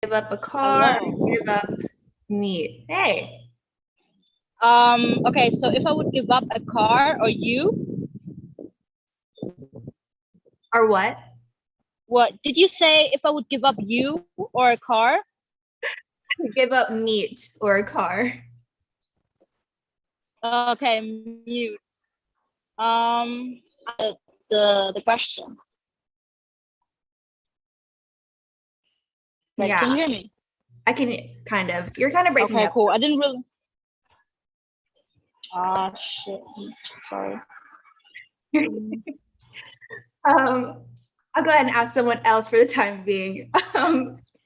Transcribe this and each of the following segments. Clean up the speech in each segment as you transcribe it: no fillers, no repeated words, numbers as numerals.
Give up a car, Hello. give up meat. Hey. Okay, so if I would give up a car or you, Or what? what did you say if I would give up you or a car? Give up meat or a car. Okay, mute. The question. Wait, Yeah, can you hear me? I can kind of. You're kind of breaking Okay, up. cool. I didn't really. Ah, shit. Sorry. I'll go ahead and ask someone else for the time being.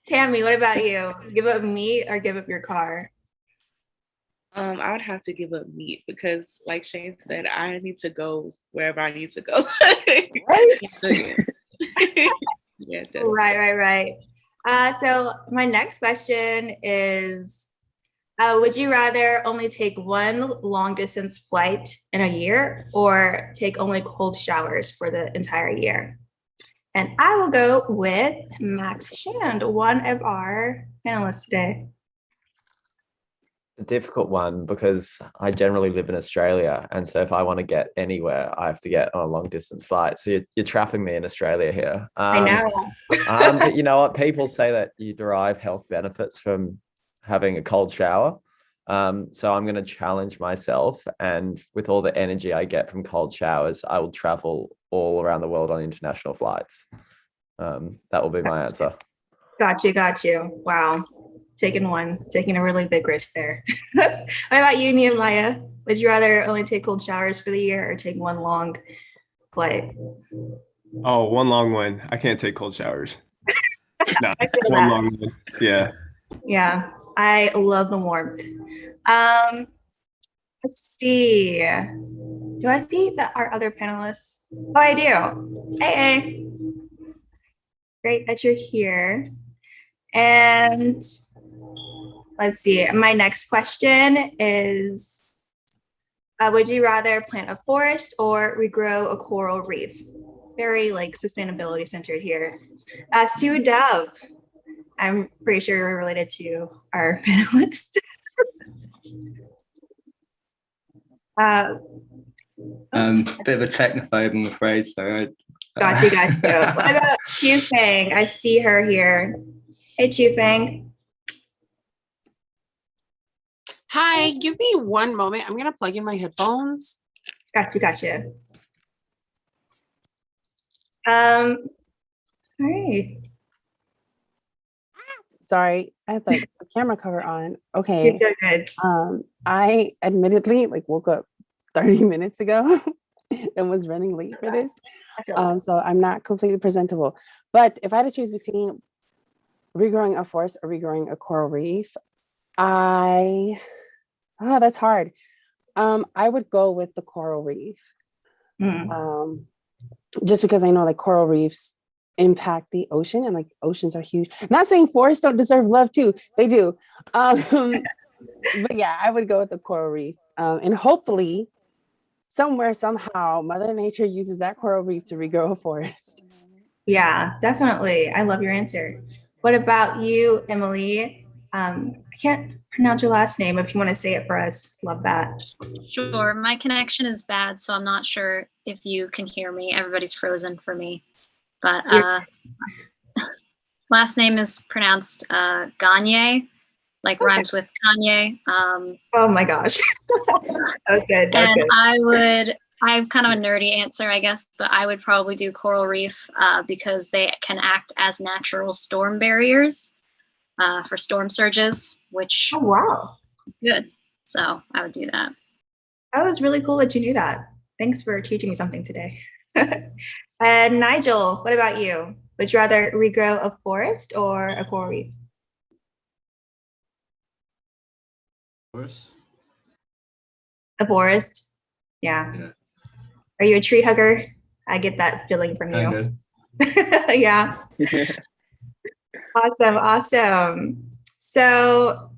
Tammy, what about you? Give up meat or give up your car? I would have to give up meat because, like Shane said, I need to go wherever I need to go. Right? Yeah, definitely. Right. So my next question is, would you rather only take one long distance flight in a year or take only cold showers for the entire year? And I will go with Max Shand, one of our panelists today. A difficult one because I generally live in Australia, and so if I want to get anywhere, I have to get on a long distance flight. So you're trapping me in Australia here. I know. But you know what? People say that you derive health benefits from having a cold shower. So I'm going to challenge myself, and with all the energy I get from cold showers, I will travel all around the world on international flights. That will be my answer. Got you. Wow. Taking a really big risk there. What about you, Nehemiah? Would you rather only take cold showers for the year or take one long flight? Oh, one long one. I can't take cold showers. No, I feel one that. long one. Yeah. Yeah, I love the warmth. Let's see. Do I see our other panelists? Oh, I do. Hey. Great that you're here. And let's see. My next question is, would you rather plant a forest or regrow a coral reef? Very like sustainability centered here. Sue Dove. I'm pretty sure you're related to our panelists. Bit of a technophobe, I'm afraid. So Got you. What about Chu Fang? I see her here. Hey, Chu Fang. Hi, give me one moment. I'm gonna plug in my headphones. Gotcha. All right. Sorry, I had like a camera cover on. Okay. You're good. I admittedly woke up 30 minutes ago and was running late for this. So I'm not completely presentable. But if I had to choose between regrowing a forest or regrowing a coral reef, that's hard. I would go with the coral reef. Just because I know like coral reefs impact the ocean and like oceans are huge. Not saying forests don't deserve love too, they do. But yeah, I would go with the coral reef. And hopefully somewhere, somehow, Mother Nature uses that coral reef to regrow a forest. Yeah, definitely. I love your answer. What about you, Emily? I can't pronounce your last name. If you want to say it for us, love that. Sure. My connection is bad, so I'm not sure if you can hear me. Everybody's frozen for me. But last name is pronounced Gagne, like rhymes with Kanye. Oh my gosh. That was good. I have kind of a nerdy answer, I guess, but I would probably do coral reef because they can act as natural storm barriers for storm surges, which is good. So I would do that. That was really cool that you knew that. Thanks for teaching me something today. And Nigel, what about you? Would you rather regrow a forest or a coral reef? Forest. A forest? Yeah. Are you a tree hugger? I get that feeling from you. Yeah. Awesome. So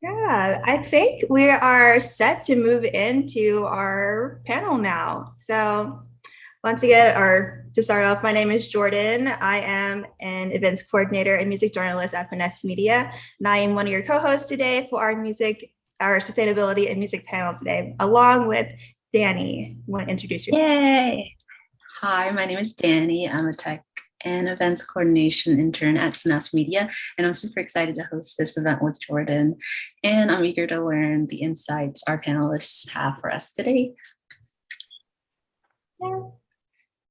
yeah, I think we are set to move into our panel now. So once again, or to start off, my name is Jordan. I am an events coordinator and music journalist at Finesse Media, and I am one of your co-hosts today for our sustainability and music panel today, along with Dani. You want to introduce yourself? Yay! Hi, my name is Dani. I'm a tech and events coordination intern at Finesse Media, and I'm super excited to host this event with Jordan. And I'm eager to learn the insights our panelists have for us today. Yeah.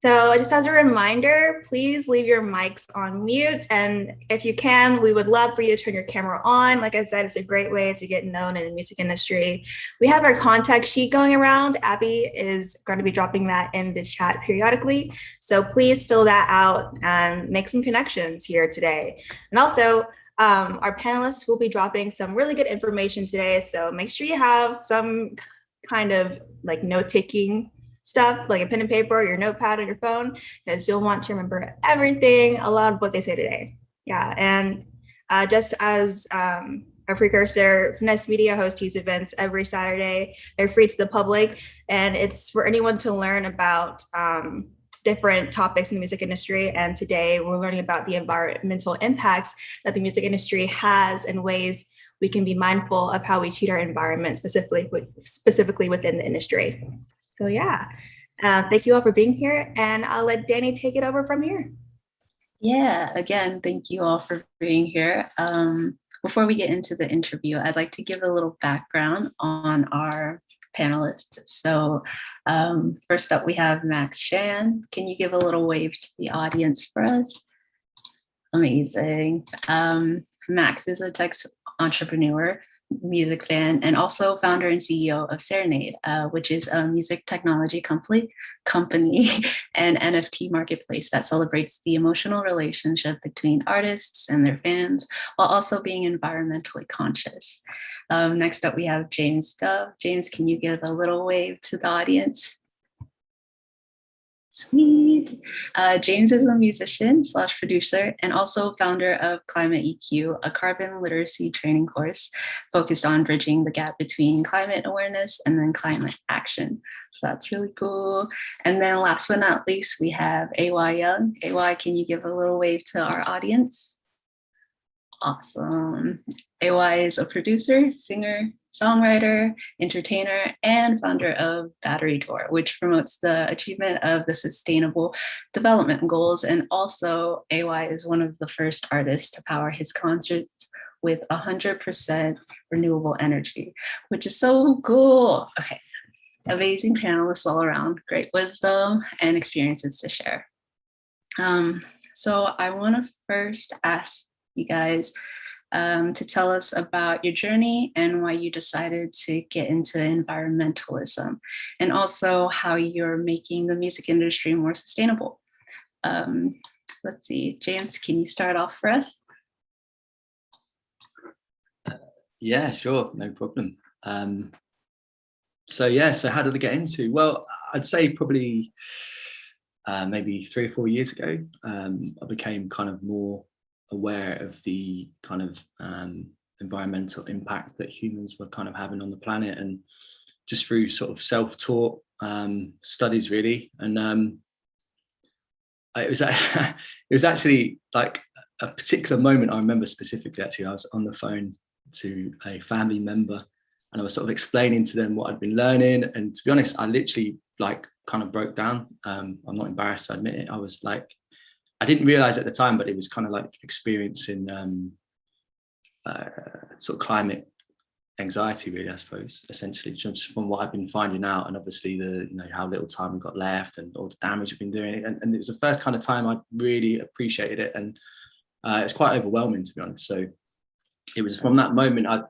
So just as a reminder, please leave your mics on mute. And if you can, we would love for you to turn your camera on. Like I said, it's a great way to get known in the music industry. We have our contact sheet going around. Abby is going to be dropping that in the chat periodically. So please fill that out and make some connections here today. And also, our panelists will be dropping some really good information today. So make sure you have some kind of like note-taking stuff, like a pen and paper, your notepad on your phone, because you'll want to remember everything, a lot of what they say today. Yeah, and just as a precursor, Finesse Media hosts these events every Saturday. They're free to the public, and it's for anyone to learn about different topics in the music industry. And today we're learning about the environmental impacts that the music industry has and ways we can be mindful of how we treat our environment, specifically within the industry. So yeah, thank you all for being here, and I'll let Dani take it over from here. Yeah, again, thank you all for being here. Before we get into the interview, I'd like to give a little background on our panelists. So first up, we have Max Shan. Can you give a little wave to the audience for us? Amazing. Max is a tech entrepreneur, music fan, and also founder and CEO of Serenade, which is a music technology company and NFT marketplace that celebrates the emotional relationship between artists and their fans while also being environmentally conscious. Next up, we have James Dove. James, can you give a little wave to the audience? Sweet. James is a musician / producer and also founder of Climate EQ, a carbon literacy training course focused on bridging the gap between climate awareness and then climate action. So that's really cool. And then last but not least, we have AY Young. AY, can you give a little wave to our audience? Awesome. AY is a producer, singer, songwriter, entertainer, and founder of Battery Tour, which promotes the achievement of the Sustainable Development Goals. And also, AY is one of the first artists to power his concerts with 100% renewable energy, which is so cool. Okay, amazing panelists all around, great wisdom and experiences to share. So I want to first ask you guys to tell us about your journey and why you decided to get into environmentalism, and also how you're making the music industry more sustainable. Let's see, James, can you start off for us? Yeah, sure, no problem. So how did I get into? Well, I'd say probably maybe 3 or 4 years ago, I became kind of more aware of the kind of environmental impact that humans were kind of having on the planet, and just through sort of self-taught studies really. And it was actually like a particular moment I remember specifically. Actually, I was on the phone to a family member and I was sort of explaining to them what I'd been learning, and to be honest, I literally like kind of broke down. I'm not embarrassed to admit it. I was like, I didn't realize at the time, but it was kind of like experiencing sort of climate anxiety, really, I suppose, essentially, just from what I've been finding out, and obviously how little time we've got left and all the damage we've been doing. And it was the first kind of time I really appreciated it, and it's quite overwhelming, to be honest. So it was from that moment I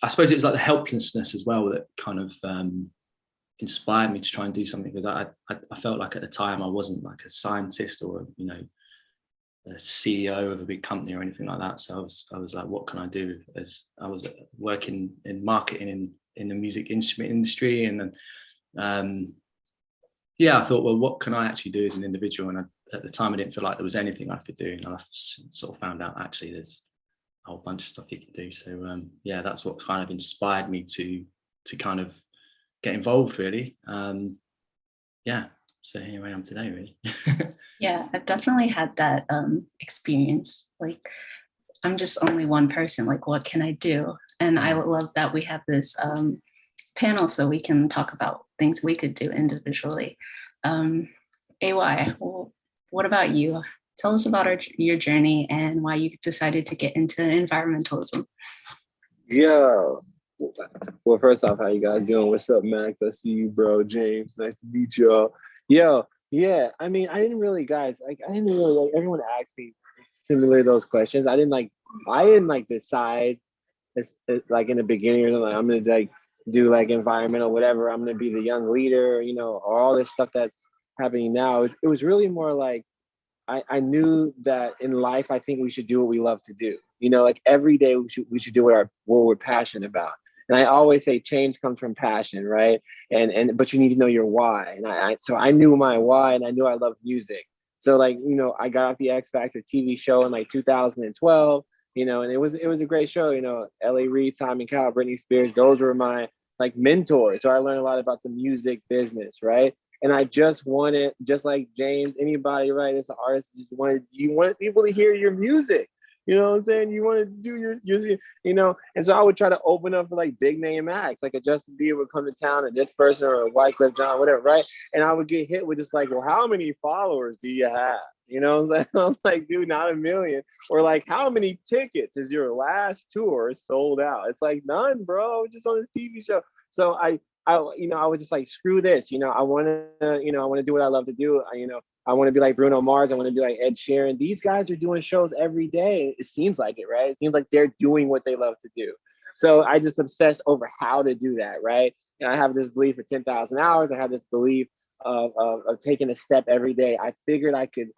suppose it was like the helplessness as well that kind of inspired me to try and do something, because I felt like at the time I wasn't like a scientist or a CEO of a big company or anything like that. So I was like, what can I do? As I was working in marketing in the music instrument industry, and then I thought, well, what can I actually do as an individual? And at the time I didn't feel like there was anything I could do, and I sort of found out actually there's a whole bunch of stuff you can do. So that's what kind of inspired me to kind of get involved, really. yeah, so here I am today, really. Yeah, I've definitely had that experience. Like, I'm just only one person. Like, what can I do? And I love that we have this panel so we can talk about things we could do individually. AY, well, what about you? Tell us about your journey and why you decided to get into environmentalism. Yeah. Well, first off, how you guys doing? What's up, Max? I see you, bro. James, nice to meet y'all. Yo, yeah. I mean, I didn't really, guys. Like, I didn't really like. Everyone asked me similar those questions. I didn't like decide. It's like in the beginning, or like I'm gonna like do like environmental whatever. I'm gonna be the young leader, or all this stuff that's happening now. It was really more like I knew that in life, I think we should do what we love to do. Like every day we should do what we're passionate about. And I always say change comes from passion, right? But you need to know your why. And so I knew my why, and I knew I loved music. So like, I got off the X Factor TV show in like 2012, and it was a great show. L.A. Reid, Simon Cowell, Britney Spears, those were my like mentors. So I learned a lot about the music business, right? And I just wanted, just like James, anybody, right, as an artist, you wanted people to hear your music. You know what I'm saying? You want to do your, and so I would try to open up for like big name acts, like a Justin Bieber would come to town, and this person, or a Wyclef Jean, whatever, right? And I would get hit with just like, well, how many followers do you have? You know what I'm saying? I'm like, dude, not a million. Or like, how many tickets is your last tour sold out? It's like, none, bro, just on this TV show. So I was just like, screw this. I want to do what I love to do. I want to be like Bruno Mars. I want to be like Ed Sheeran. These guys are doing shows every day. It seems like it, right? It seems like they're doing what they love to do. So I just obsess over how to do that, right? I have this belief for 10,000 hours. I have this belief of taking a step every day. I figured I could,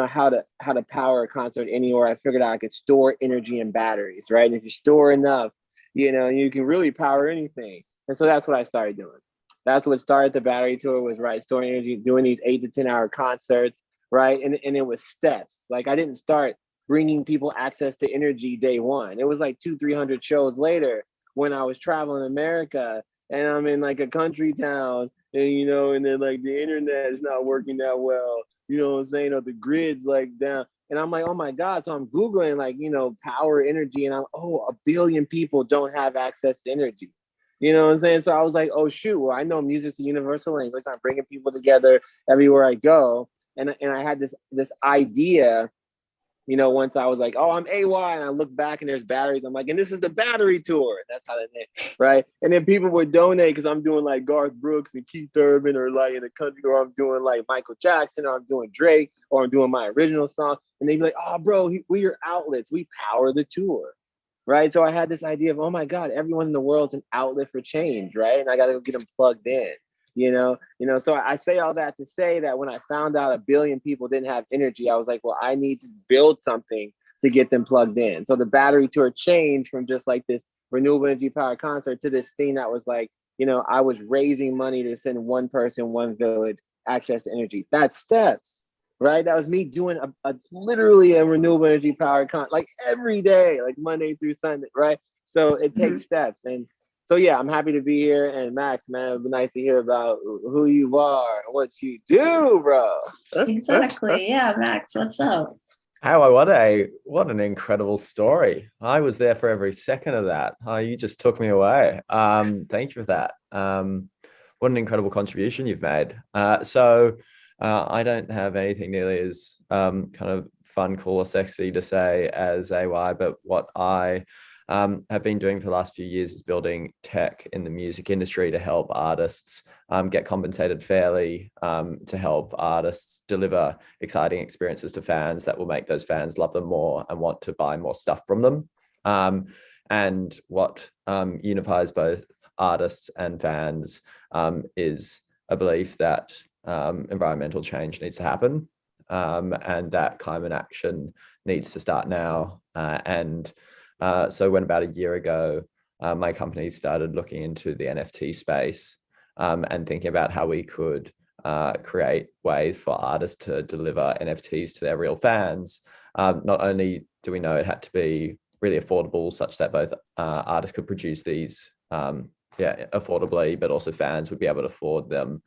how to power a concert anywhere. I figured out I could store energy in batteries, right? And if you store enough, you can really power anything. And so that's what I started doing. That's what started the battery tour, was right, storing energy, doing these 8 to 10 hour concerts, right? And it was steps. Like I didn't start bringing people access to energy day one. It was like 200-300 shows later when I was traveling America, and I'm in like a country town, and and then like the internet is not working that well. You know what I'm saying? Or the grid's like down. And I'm like, oh my God. So I'm Googling like, power energy, and I'm, 1 billion people don't have access to energy. You know what I'm saying? So I was like, oh, shoot. Well, I know music's a universal language. I'm bringing people together everywhere I go. And I had this idea, once I was like, oh, I'm AY. And I look back and there's batteries. I'm like, and this is the battery tour. That's how they name, right? And then people would donate because I'm doing like Garth Brooks and Keith Urban, or like in the country, or I'm doing like Michael Jackson, or I'm doing Drake, or I'm doing my original song. And they'd be like, oh, bro, we're your outlets. We power the tour. Right. So I had this idea of, oh my God, everyone in the world's an outlet for change. Right. And I got to get them plugged in, so I say all that to say that when I found out 1 billion people didn't have energy, I was like, well, I need to build something to get them plugged in. So the battery tour changed from just like this renewable energy power concert to this thing that was like, I was raising money to send one person, one village access to energy. That's steps. Right, that was me doing literally a renewable energy power like every day, like Monday through Sunday, right? So it takes steps, and so yeah, I'm happy to be here. And Max, man, it'd be nice to hear about who you are and what you do, bro. Exactly, yeah, Max, what's up? What an incredible story. I was there for every second of that. You just took me away. Thank you for that. What an incredible contribution you've made. I don't have anything nearly as kind of fun, cool, or sexy to say as AY, but what I have been doing for the last few years is building tech in the music industry to help artists get compensated fairly, to help artists deliver exciting experiences to fans that will make those fans love them more and want to buy more stuff from them. And what unifies both artists and fans is a belief that environmental change needs to happen, and that climate action needs to start now. So when about a year ago, my company started looking into the NFT space, and thinking about how we could create ways for artists to deliver NFTs to their real fans. Not only do we know it had to be really affordable, such that both artists could produce these affordably, but also fans would be able to afford them,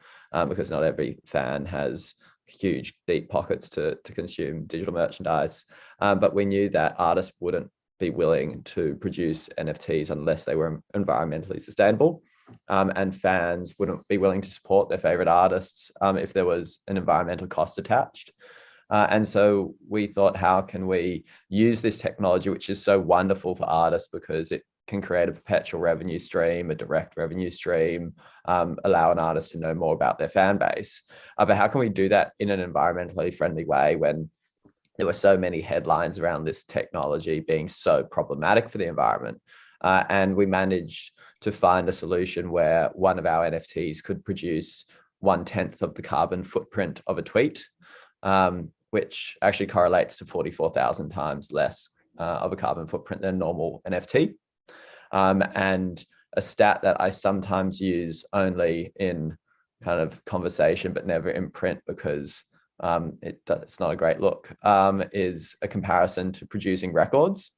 because not every fan has huge deep pockets to consume digital merchandise. But we knew that artists wouldn't be willing to produce NFTs unless they were environmentally sustainable. And fans wouldn't be willing to support their favorite artists if there was an environmental cost attached. And so we thought, how can we use this technology, which is so wonderful for artists because it can create a perpetual revenue stream, a direct revenue stream, allow an artist to know more about their fan base. But how can we do that in an environmentally friendly way when there were so many headlines around this technology being so problematic for the environment? And we managed to find a solution where one of our NFTs could produce 1/10 of the carbon footprint of a tweet, which actually correlates to 44,000 times less of a carbon footprint than normal NFT. And a stat that I sometimes use only in kind of conversation, but never in print because it's not a great look, is a comparison to producing records.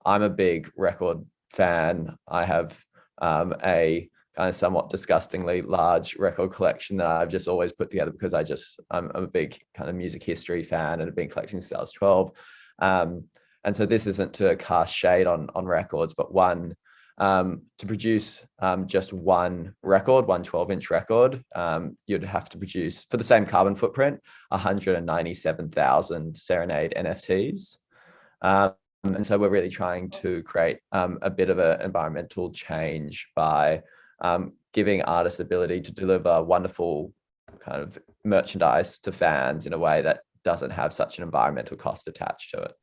I'm a big record fan. I have a kind of somewhat disgustingly large record collection that I've just always put together because I'm a big kind of music history fan and have been collecting since I was 12. And so this isn't to cast shade on records, but to produce just one record, one 12-inch record, you'd have to produce, for the same carbon footprint, 197,000 Serenade NFTs. And so we're really trying to create a bit of an environmental change by giving artists the ability to deliver wonderful kind of merchandise to fans in a way that doesn't have such an environmental cost attached to it.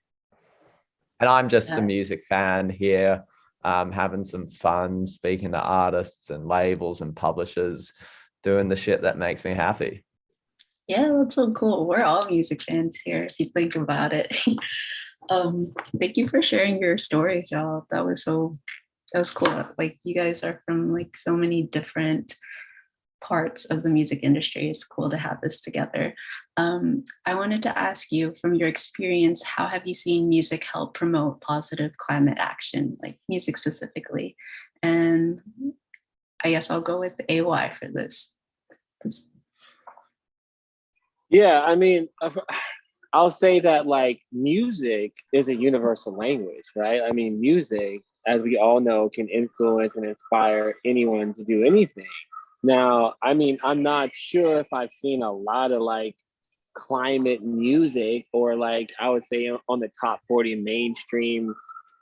And I'm just a music fan here, having some fun, speaking to artists and labels and publishers, doing the shit that makes me happy. Yeah, that's so cool. We're all music fans here, if you think about it. Thank you for sharing your stories, y'all. That was cool. Like, you guys are from like so many different parts of the music industry. It's cool to have this together. I wanted to ask you, from your experience, how have you seen music help promote positive climate action, like music specifically? And I guess I'll go with AY for this. Yeah, I mean, I'll say that like music is a universal language, right? I mean, music, as we all know, can influence and inspire anyone to do anything. Now, I mean, I'm not sure if I've seen a lot of like climate music or like, I would say on the top 40 mainstream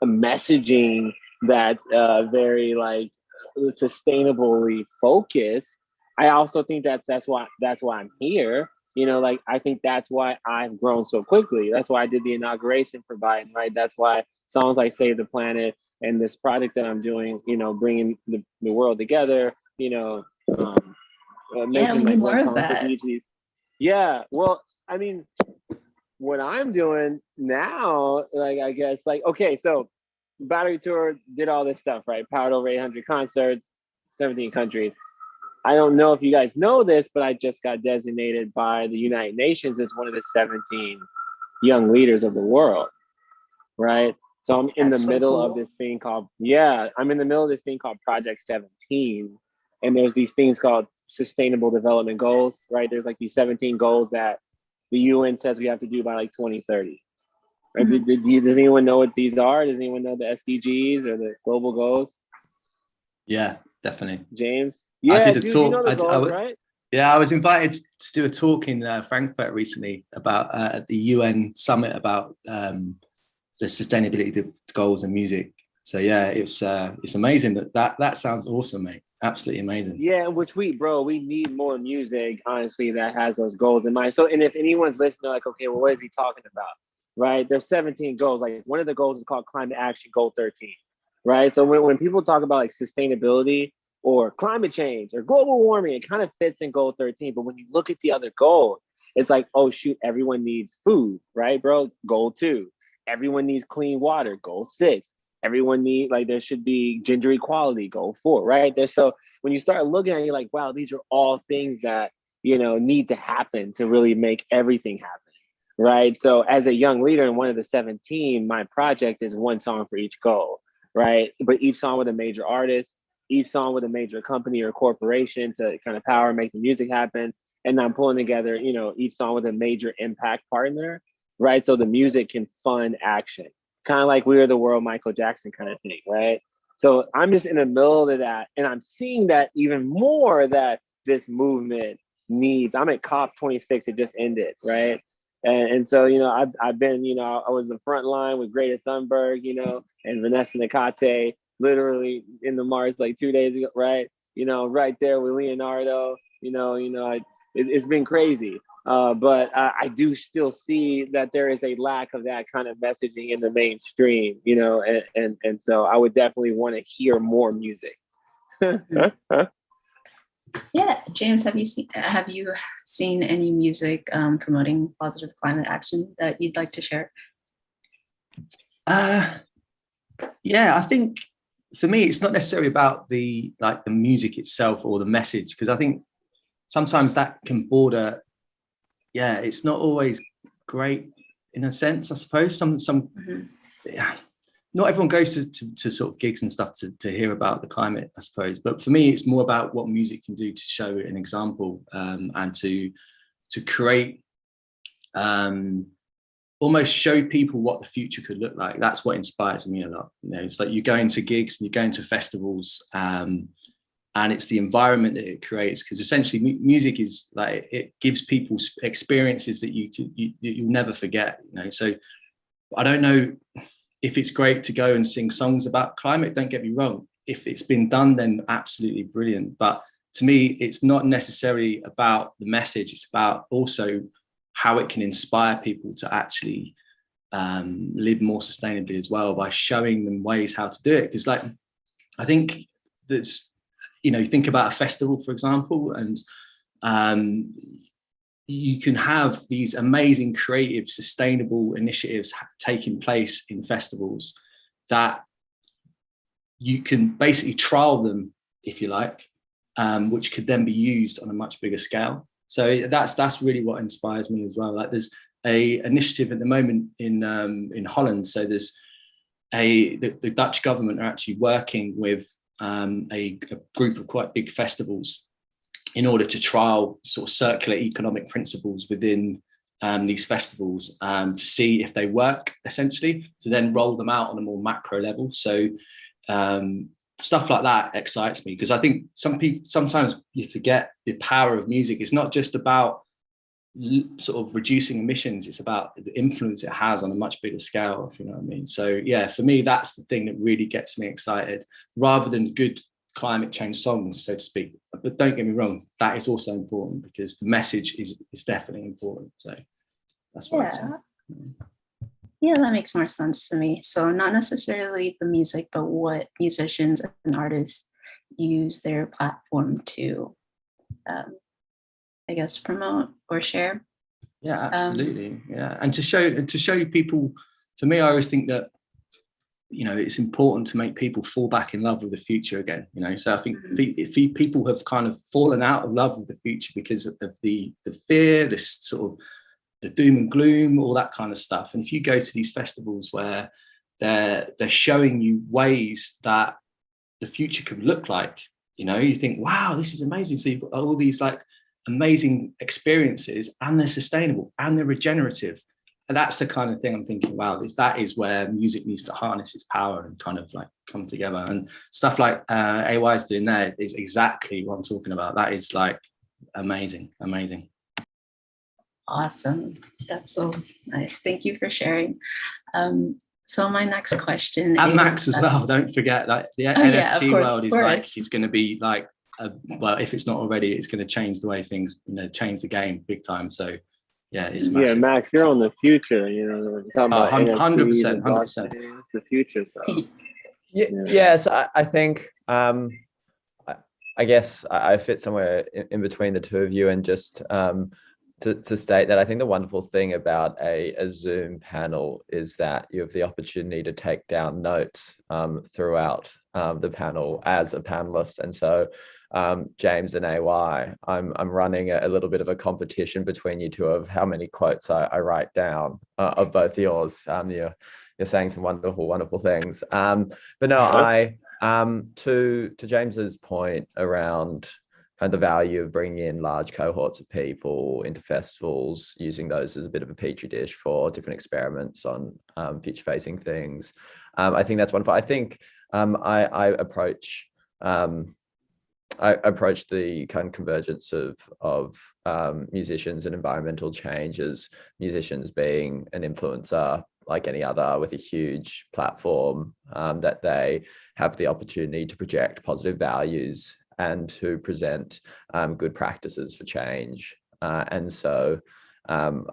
messaging that's very like sustainably focused. I also think that's why I'm here. You know, like, I think that's why I've grown so quickly. That's why I did the inauguration for Biden, right? That's why songs like Save the Planet and this project that I'm doing, you know, bringing the world together, you know, making like more songs for each of these. Yeah, well, I mean, what I'm doing now, like, I guess, like, okay, so Battery Tour did all this stuff, right? Powered over 800 concerts, 17 countries. I don't know if you guys know this, but I just got designated by the United Nations as one of the 17 young leaders of the world, right? So I'm in the middle of this thing called, I'm in the middle of this thing called Project 17. And there's these things called Sustainable Development Goals, right? There's like these 17 goals that the UN says we have to do by like 2030. Right? Mm-hmm. Does anyone know what these are? Does anyone know the SDGs or the global goals? Yeah, definitely. James? Yeah, I did a talk. You know the goals, right? Yeah, I was invited to do a talk in Frankfurt recently about at the UN summit about the sustainability goals and music. So yeah, it's amazing. That sounds awesome, mate. Absolutely amazing. Yeah, which we need more music, honestly, that has those goals in mind. So, and if anyone's listening, like, okay, well, what is he talking about? Right? There's 17 goals. Like, one of the goals is called Climate Action Goal 13. Right? So when people talk about like sustainability or climate change or global warming, it kind of fits in goal 13. But when you look at the other goals, it's like, oh shoot, everyone needs food, right, bro? Goal 2. Everyone needs clean water. Goal 6. Everyone needs, like, there should be gender equality. Goal 4, right? So when you start looking at it, you're like, wow, these are all things that, you know, need to happen to really make everything happen, right? So as a young leader in one of the 17, my project is one song for each goal, right? But each song with a major artist, each song with a major company or corporation to kind of power and make the music happen. And I'm pulling together, you know, each song with a major impact partner, right? So the music can fund action, kind of like We Are the World, Michael Jackson kind of thing, right? So I'm just in the middle of that, and I'm seeing that even more that this movement needs. I'm at COP26, it just ended, right? And so, you know, I've been, you know, I was the front line with Greta Thunberg, you know, and Vanessa Nakate, literally in the Mars like 2 days ago, right? You know, right there with Leonardo, it's been crazy. But I do still see that there is a lack of that kind of messaging in the mainstream, you know, and so I would definitely want to hear more music. Yeah, James, have you seen any music promoting positive climate action that you'd like to share? Yeah, I think for me, it's not necessarily about the music itself or the message, because I think sometimes that can border. Yeah, it's not always great in a sense, I suppose. Yeah, not everyone goes to sort of gigs and stuff to hear about the climate, I suppose. But for me, it's more about what music can do to show an example, and to create, almost show people what the future could look like. That's what inspires me a lot. You know, it's like you're going to gigs and you're going to festivals, and it's the environment that it creates, because essentially music is like, it gives people experiences that you'll never forget, you know. So I don't know if it's great to go and sing songs about climate, don't get me wrong. If it's been done, then absolutely brilliant. But to me, it's not necessarily about the message, it's about also how it can inspire people to actually live more sustainably as well, by showing them ways how to do it. Because like, I think that's, you know, you think about a festival, for example, and you can have these amazing, creative, sustainable initiatives taking place in festivals that you can basically trial them, if you like, which could then be used on a much bigger scale. So that's really what inspires me as well. Like, there's a initiative at the moment in Holland. So there's the Dutch government are actually working with a group of quite big festivals in order to trial sort of circular economic principles within these festivals, to see if they work, essentially, to then roll them out on a more macro level. So stuff like that excites me, because I think sometimes you forget the power of music. It's not just about sort of reducing emissions, it's about the influence it has on a much bigger scale, if you know what I mean. So yeah, for me, that's the thing that really gets me excited, rather than good climate change songs, so to speak. But don't get me wrong, that is also important, because the message is definitely important. So that's what I'd say. Yeah, that makes more sense to me. So not necessarily the music, but what musicians and artists use their platform to I guess promote or share. Yeah, absolutely. Yeah, and to show people. For me, I always think that, you know, it's important to make people fall back in love with the future again. You know, so I think if people have kind of fallen out of love with the future because of the fear, this sort of the doom and gloom, all that kind of stuff. And if you go to these festivals where they're showing you ways that the future could look like, you know, you think, wow, this is amazing. So you've got all these like amazing experiences, and they're sustainable and they're regenerative. And that's the kind of thing I'm thinking, wow, that is where music needs to harness its power and kind of like come together. And stuff like AY is doing there is exactly what I'm talking about. That is like amazing. Awesome. That's so nice. Thank you for sharing. So my next question and is, Max as well, don't forget that the NFT world is like, it's going to be like, well, if it's not already, it's going to change the way things, you know, change the game big time. So yeah, it's massive. Yeah, Max, you're on the future, you know, talking about 100%. It's the future. So. Yes, I think I guess I fit somewhere in between the two of you, and just to state that I think the wonderful thing about a Zoom panel is that you have the opportunity to take down notes throughout the panel as a panelist. And so James and AY, I'm running a little bit of a competition between you two of how many quotes I write down of both yours. You're saying some wonderful things. But no, To James's point around kind of the value of bringing in large cohorts of people into festivals, using those as a bit of a petri dish for different experiments on future-facing things. I think that's wonderful. I think I approach the kind of convergence of musicians and environmental change as musicians being an influencer like any other, with a huge platform that they have the opportunity to project positive values and to present good practices for change. And so I'm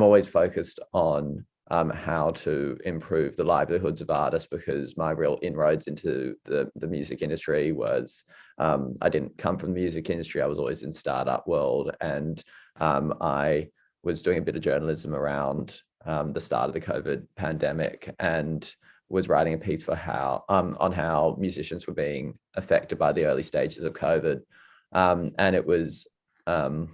always focused on how to improve the livelihoods of artists, because my real inroads into the music industry was, I didn't come from the music industry. I was always in startup world, and I was doing a bit of journalism around the start of the COVID pandemic, and was writing a piece for on how musicians were being affected by the early stages of COVID. And it was, and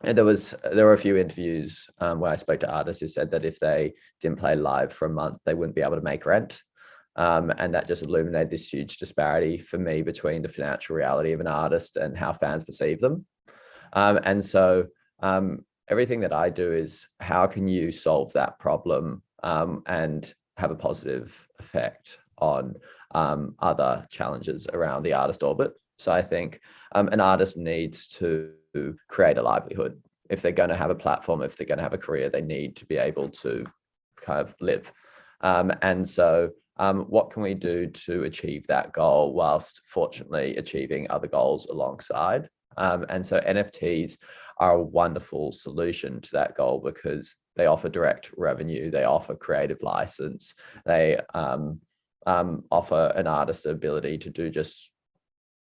there were a few interviews where I spoke to artists who said that if they didn't play live for a month, they wouldn't be able to make rent. And that just illuminated this huge disparity for me between the financial reality of an artist and how fans perceive them. And so everything that I do is, how can you solve that problem and have a positive effect on other challenges around the artist orbit? So I think an artist needs to create a livelihood. If they're going to have a platform, if they're going to have a career, they need to be able to kind of live. And so what can we do to achieve that goal whilst fortunately achieving other goals alongside? And so NFTs are a wonderful solution to that goal, because they offer direct revenue, they offer creative license, they offer an artist the ability to do just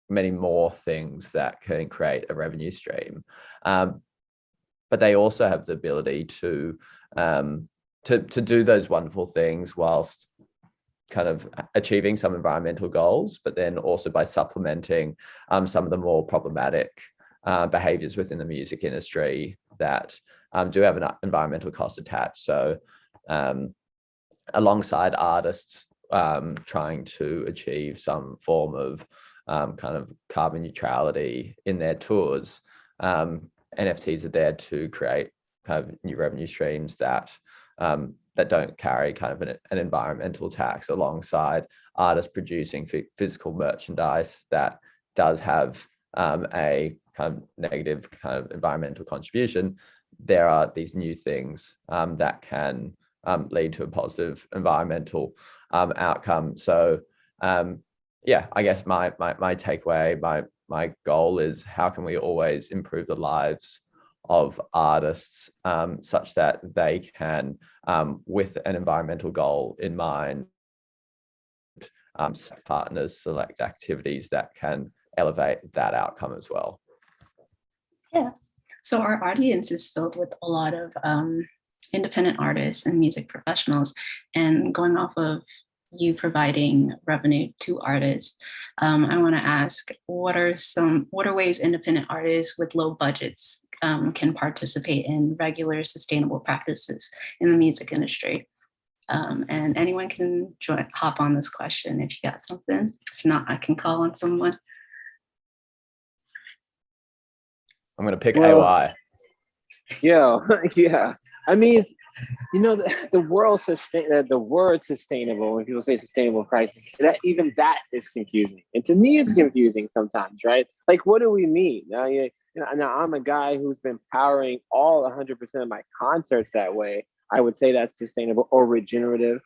many more things that can create a revenue stream. But they also have the ability to do those wonderful things whilst kind of achieving some environmental goals, but then also by supplementing some of the more problematic behaviors within the music industry that do have an environmental cost attached. So alongside artists trying to achieve some form of kind of carbon neutrality in their tours, NFTs are there to create kind of new revenue streams that that don't carry kind of an environmental tax, alongside artists producing physical merchandise that does have a kind of negative kind of environmental contribution. There are these new things that can lead to a positive environmental outcome. So yeah, I guess my takeaway, my goal is, how can we always improve the lives of artists such that they can, with an environmental goal in mind, partners select activities that can elevate that outcome as well. Yeah. So our audience is filled with a lot of independent artists and music professionals, and going off of you providing revenue to artists, I want to ask, what are ways independent artists with low budgets can participate in regular sustainable practices in the music industry? And anyone can hop on this question if you got something. If not, I can call on someone. I'm going to pick AY. Yeah, yeah. I mean, you know, the word sustainable, when people say sustainable practices, even that is confusing. And to me, it's confusing sometimes, right? Like, what do we mean? Now I'm a guy who's been powering all 100% of my concerts that way. I would say that's sustainable or regenerative,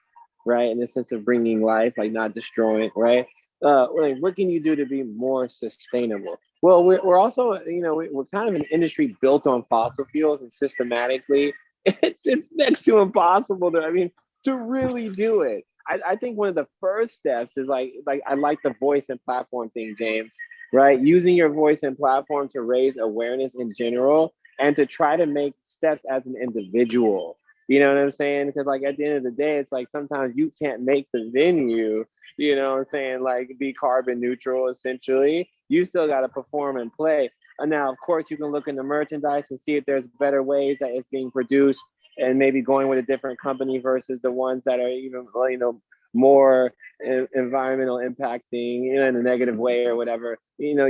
right? In the sense of bringing life, like not destroying, right? Like, what can you do to be more sustainable? Well, we're also, we're kind of an industry built on fossil fuels, and systematically, it's next to impossible to really do it. I think one of the first steps is like I like the voice and platform thing, James, right? Using your voice and platform to raise awareness in general, and to try to make steps as an individual. You know what I'm saying? Because like at the end of the day, it's like sometimes you can't make the venue, you know what I'm saying, like be carbon neutral essentially. You still got to perform and play. And now, of course, you can look into merchandise and see if there's better ways that it's being produced, and maybe going with a different company versus the ones that are even, more environmental impacting, you know, in a negative way or whatever. You know,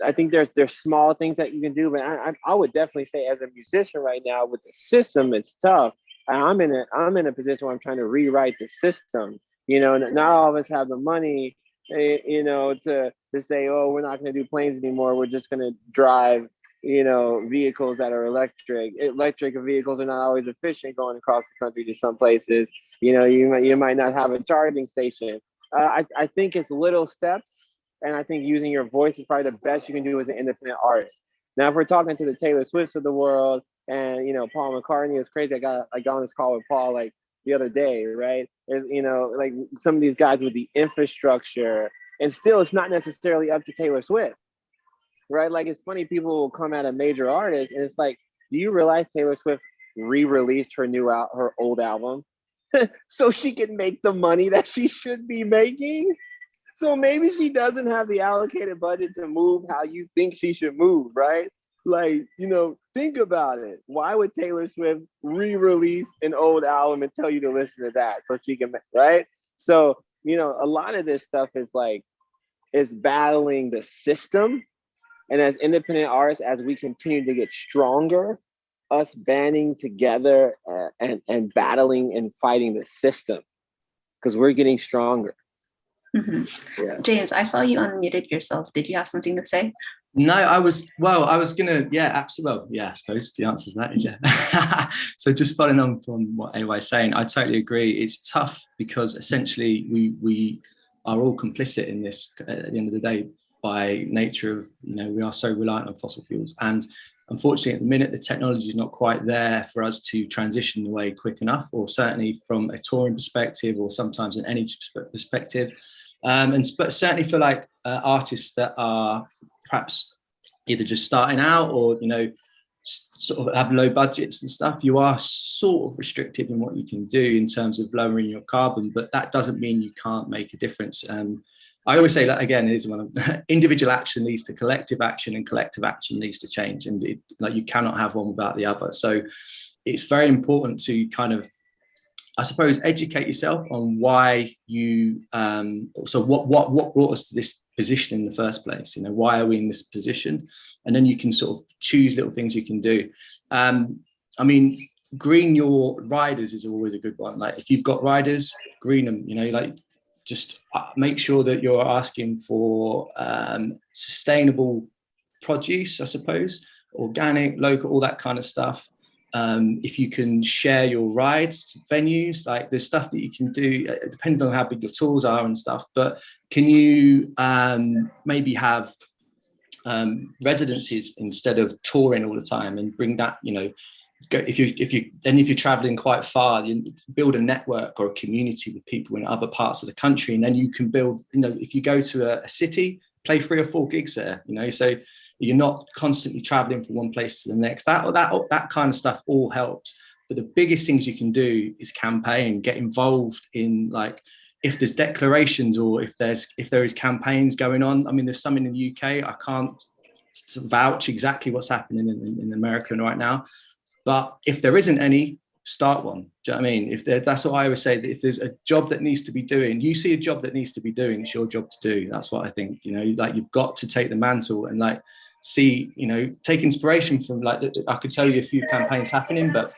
I think there's small things that you can do, but I would definitely say as a musician right now with the system, it's tough. I'm in a position where I'm trying to rewrite the system. You know, not all of us have the money, you know, to say, oh, we're not going to do planes anymore. We're just going to drive, you know, vehicles that are electric. Electric vehicles are not always efficient going across the country to some places. You know, you might not have a charging station. I think it's little steps, and I think using your voice is probably the best you can do as an independent artist. Now, if we're talking to the Taylor Swifts of the world, and you know, Paul McCartney is crazy. I got on this call with Paul like the other day, right? There's, you know, like some of these guys with the infrastructure, and still, it's not necessarily up to Taylor Swift, right? Like it's funny, people will come at a major artist, and it's like, do you realize Taylor Swift re-released her old album so she can make the money that she should be making? So maybe she doesn't have the allocated budget to move how you think she should move, right? Like, you know, think about it. Why would Taylor Swift re-release an old album and tell you to listen to that so she can, right? So, you know, a lot of this stuff is like, it's battling the system. And as independent artists, as we continue to get stronger, us banding together and battling and fighting the system, because we're getting stronger. Mm-hmm. Yeah. James, I saw you unmuted yourself. Did you have something to say? No, I was gonna, absolutely. Well, yeah, I suppose the answer to that is yeah. So just following on from what AY is saying, I totally agree. It's tough because essentially we are all complicit in this at the end of the day by nature of, you know, we are so reliant on fossil fuels. And unfortunately, at the minute, the technology is not quite there for us to transition away quick enough, or certainly from a touring perspective, or sometimes an energy perspective. But certainly for like artists that are perhaps either just starting out or, you know, sort of have low budgets and stuff, you are sort of restricted in what you can do in terms of lowering your carbon, but that doesn't mean you can't make a difference. I always say that again, is one of individual action leads to collective action, and collective action leads to change, and like you cannot have one without the other. So it's very important to kind of, I suppose, educate yourself on why you so what brought us to this position in the first place. You know, why are we in this position? And then you can sort of choose little things you can do. I mean, green your riders is always a good one. Like if you've got riders, green them. You know, like just make sure that you're asking for sustainable produce, I suppose, organic, local, all that kind of stuff. If you can share your rides to venues, like there's stuff that you can do depending on how big your tours are and stuff, but can you maybe have residencies instead of touring all the time, and bring that, you know, if you're traveling quite far, you build a network or a community with people in other parts of the country, and then you can build, you know, if you go to a city, play 3 or 4 gigs there, you know, so you're not constantly traveling from one place to the next. That kind of stuff all helps. But the biggest things you can do is campaign, get involved in, like, if there's declarations or if there is campaigns going on. I mean, there's some in the UK. I can't vouch exactly what's happening in America right now. But if there isn't any, start one. Do you know what I mean? That's what I always say, that if there's a job that needs to be doing, you see a job that needs to be doing, it's your job to do. That's what I think. You know, like, you've got to take the mantle and, like, see, you know, take inspiration from, like, I could tell you a few campaigns happening, but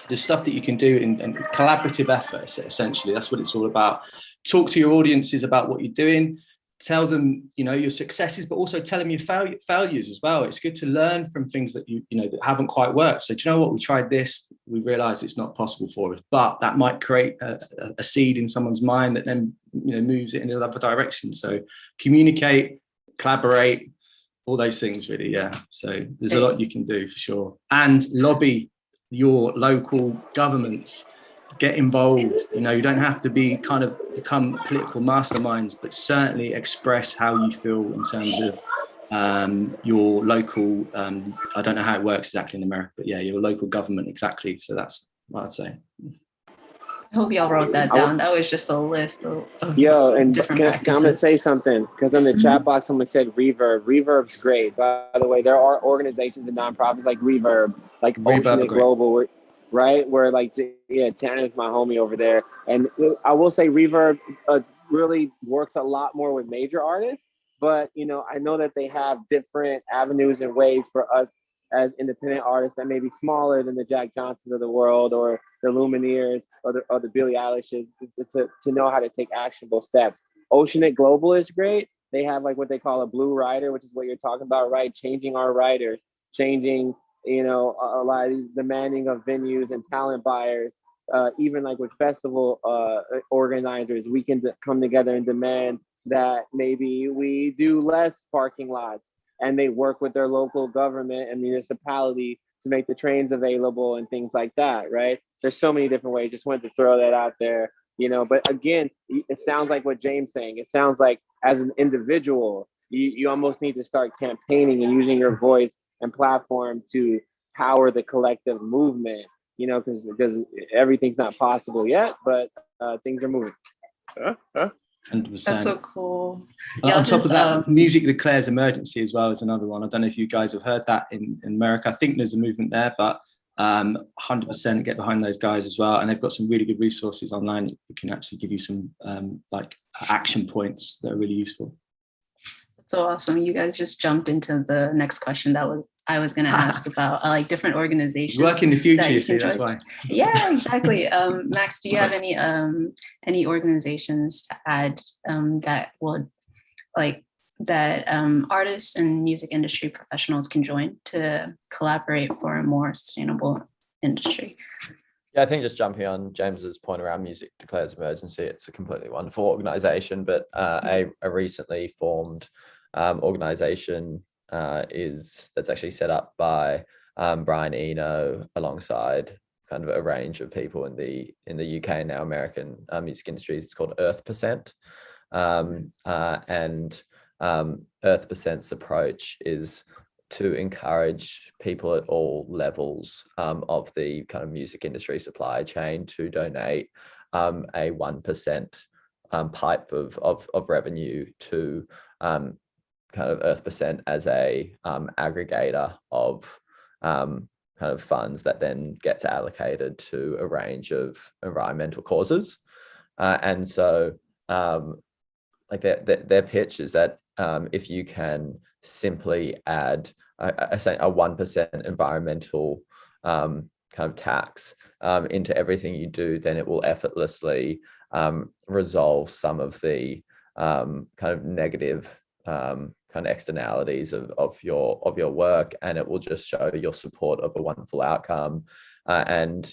the stuff that you can do in collaborative efforts, essentially, that's what it's all about. Talk to your audiences about what you're doing. Tell them, you know, your successes, but also tell them your failures as well. It's good to learn from things that you know that haven't quite worked. So, do you know what? We tried this. We realized it's not possible for us, but that might create a seed in someone's mind that then, you know, moves it in another direction. So, communicate, collaborate, all those things, really. Yeah. So there's a lot you can do for sure, and lobby your local governments. Get involved. You know, you don't have to become political masterminds, but certainly express how you feel in terms of your local, I don't know how it works exactly in America, but yeah, your local government, exactly. So that's what I'd say. I hope y'all wrote that down. That was just a list of and different practices. I'm going to say something, because in the chat box, someone said Reverb. Reverb's great. By the way, there are organizations and nonprofits like Reverb, like Ocean Global, right? Where like, yeah, Tanner's my homie over there. And I will say Reverb really works a lot more with major artists, but you know, I know that they have different avenues and ways for us as independent artists that may be smaller than the Jack Johnsons of the world or the Lumineers or the Billie Eilishes to know how to take actionable steps. Oceanic Global is great. They have like what they call a blue rider, which is what you're talking about, right? Changing our riders, changing, you know, a lot of these demanding of venues and talent buyers. Even like with festival organizers, we can come together and demand that maybe we do less parking lots, and they work with their local government and municipality to make the trains available and things like that, right? There's so many different ways. Just wanted to throw that out there, you know. But again, it sounds like what James saying. It sounds like as an individual, you almost need to start campaigning and using your voice and platform to power the collective movement, you know, because everything's not possible yet, but things are moving. 100%. That's so cool. On top of that, music declares emergency as well is another one. I don't know if you guys have heard that in America. I think there's a movement there, but 100% get behind those guys as well. And they've got some really good resources online that can actually give you some like action points that are really useful. So awesome. You guys just jumped into the next question I was going to ask about like different organizations. You work in the future, you see, that's why. Yeah, exactly. Max, do you have any organizations to add that would like that artists and music industry professionals can join to collaborate for a more sustainable industry? Yeah, I think just jumping on James's point around Music Declares Emergency, it's a completely wonderful organization, but a recently formed organization that's actually set up by Brian Eno alongside kind of a range of people in the UK and now American music industries. It's called Earth%. And Earth%'s approach is to encourage people at all levels of the kind of music industry supply chain to donate a 1% pipe of revenue to kind of Earth% as a aggregator of kind of funds that then gets allocated to a range of environmental causes. And so like their pitch is that if you can simply add a 1% environmental kind of tax into everything you do, then it will effortlessly resolve some of the kind of negative kind of externalities of your work, and it will just show your support of a wonderful outcome. And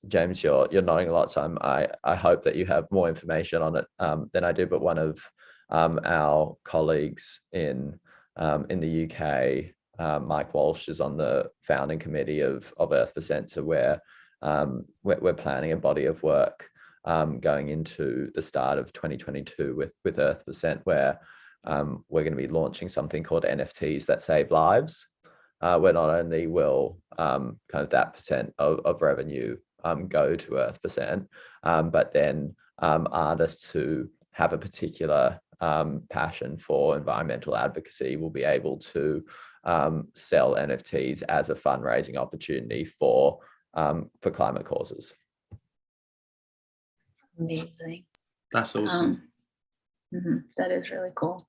James, you're nodding a lot, so I hope that you have more information on it than I do. But one of our colleagues in the UK, Mike Walsh, is on the founding committee of Earth%, so we're planning a body of work going into the start of 2022 with Earth%, where we're going to be launching something called NFTs that save lives, where not only will kind of that percent of revenue go to Earth%, but then artists who have a particular passion for environmental advocacy will be able to sell NFTs as a fundraising opportunity for climate causes. Amazing. That's awesome. That is really cool.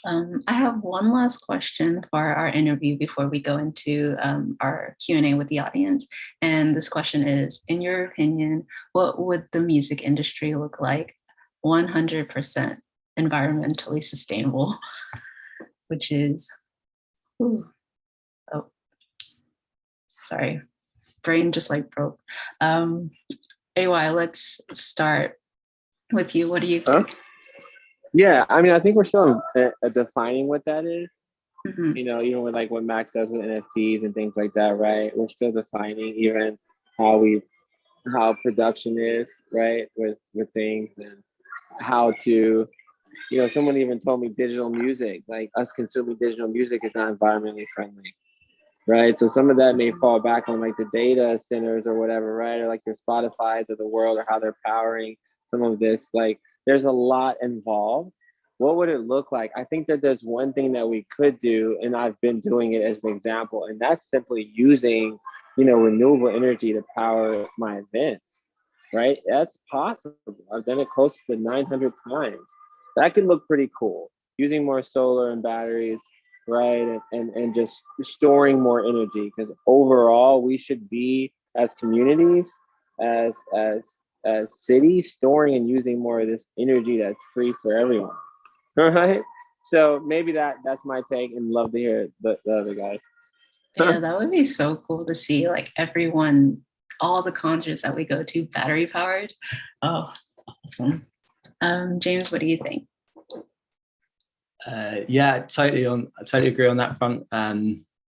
I have one last question for our interview before we go into our Q&A with the audience. And this question is, in your opinion, what would the music industry look like 100% environmentally sustainable? Which is, sorry, brain just like broke. AY, let's start with you. What do you think? Yeah, I mean, I think we're still defining what that is. You know, even with like what Max does with NFTs and things like that, right? We're still defining even how production is, right? With things, and how to, you know, someone even told me digital music, like us consuming digital music is not environmentally friendly, right? So some of that may fall back on like the data centers or whatever, right? Or like your Spotify's of the world, or how they're powering some of this. Like there's a lot involved. what would it look like? I think that there's one thing that we could do, and I've been doing it as an example, and that's simply using, renewable energy to power my events, right? That's possible. I've done it close to 900 times. That could look pretty cool. Using more solar and batteries, right? And just storing more energy, because overall we should be, as communities, as cities, storing and using more of this energy that's free for everyone. Right. So maybe that's my take, and love to hear the other guys. Yeah, that would be so cool to see, like, everyone, all the concerts that we go to battery powered. Oh, awesome. James, what do you think? Yeah, I totally agree on that front.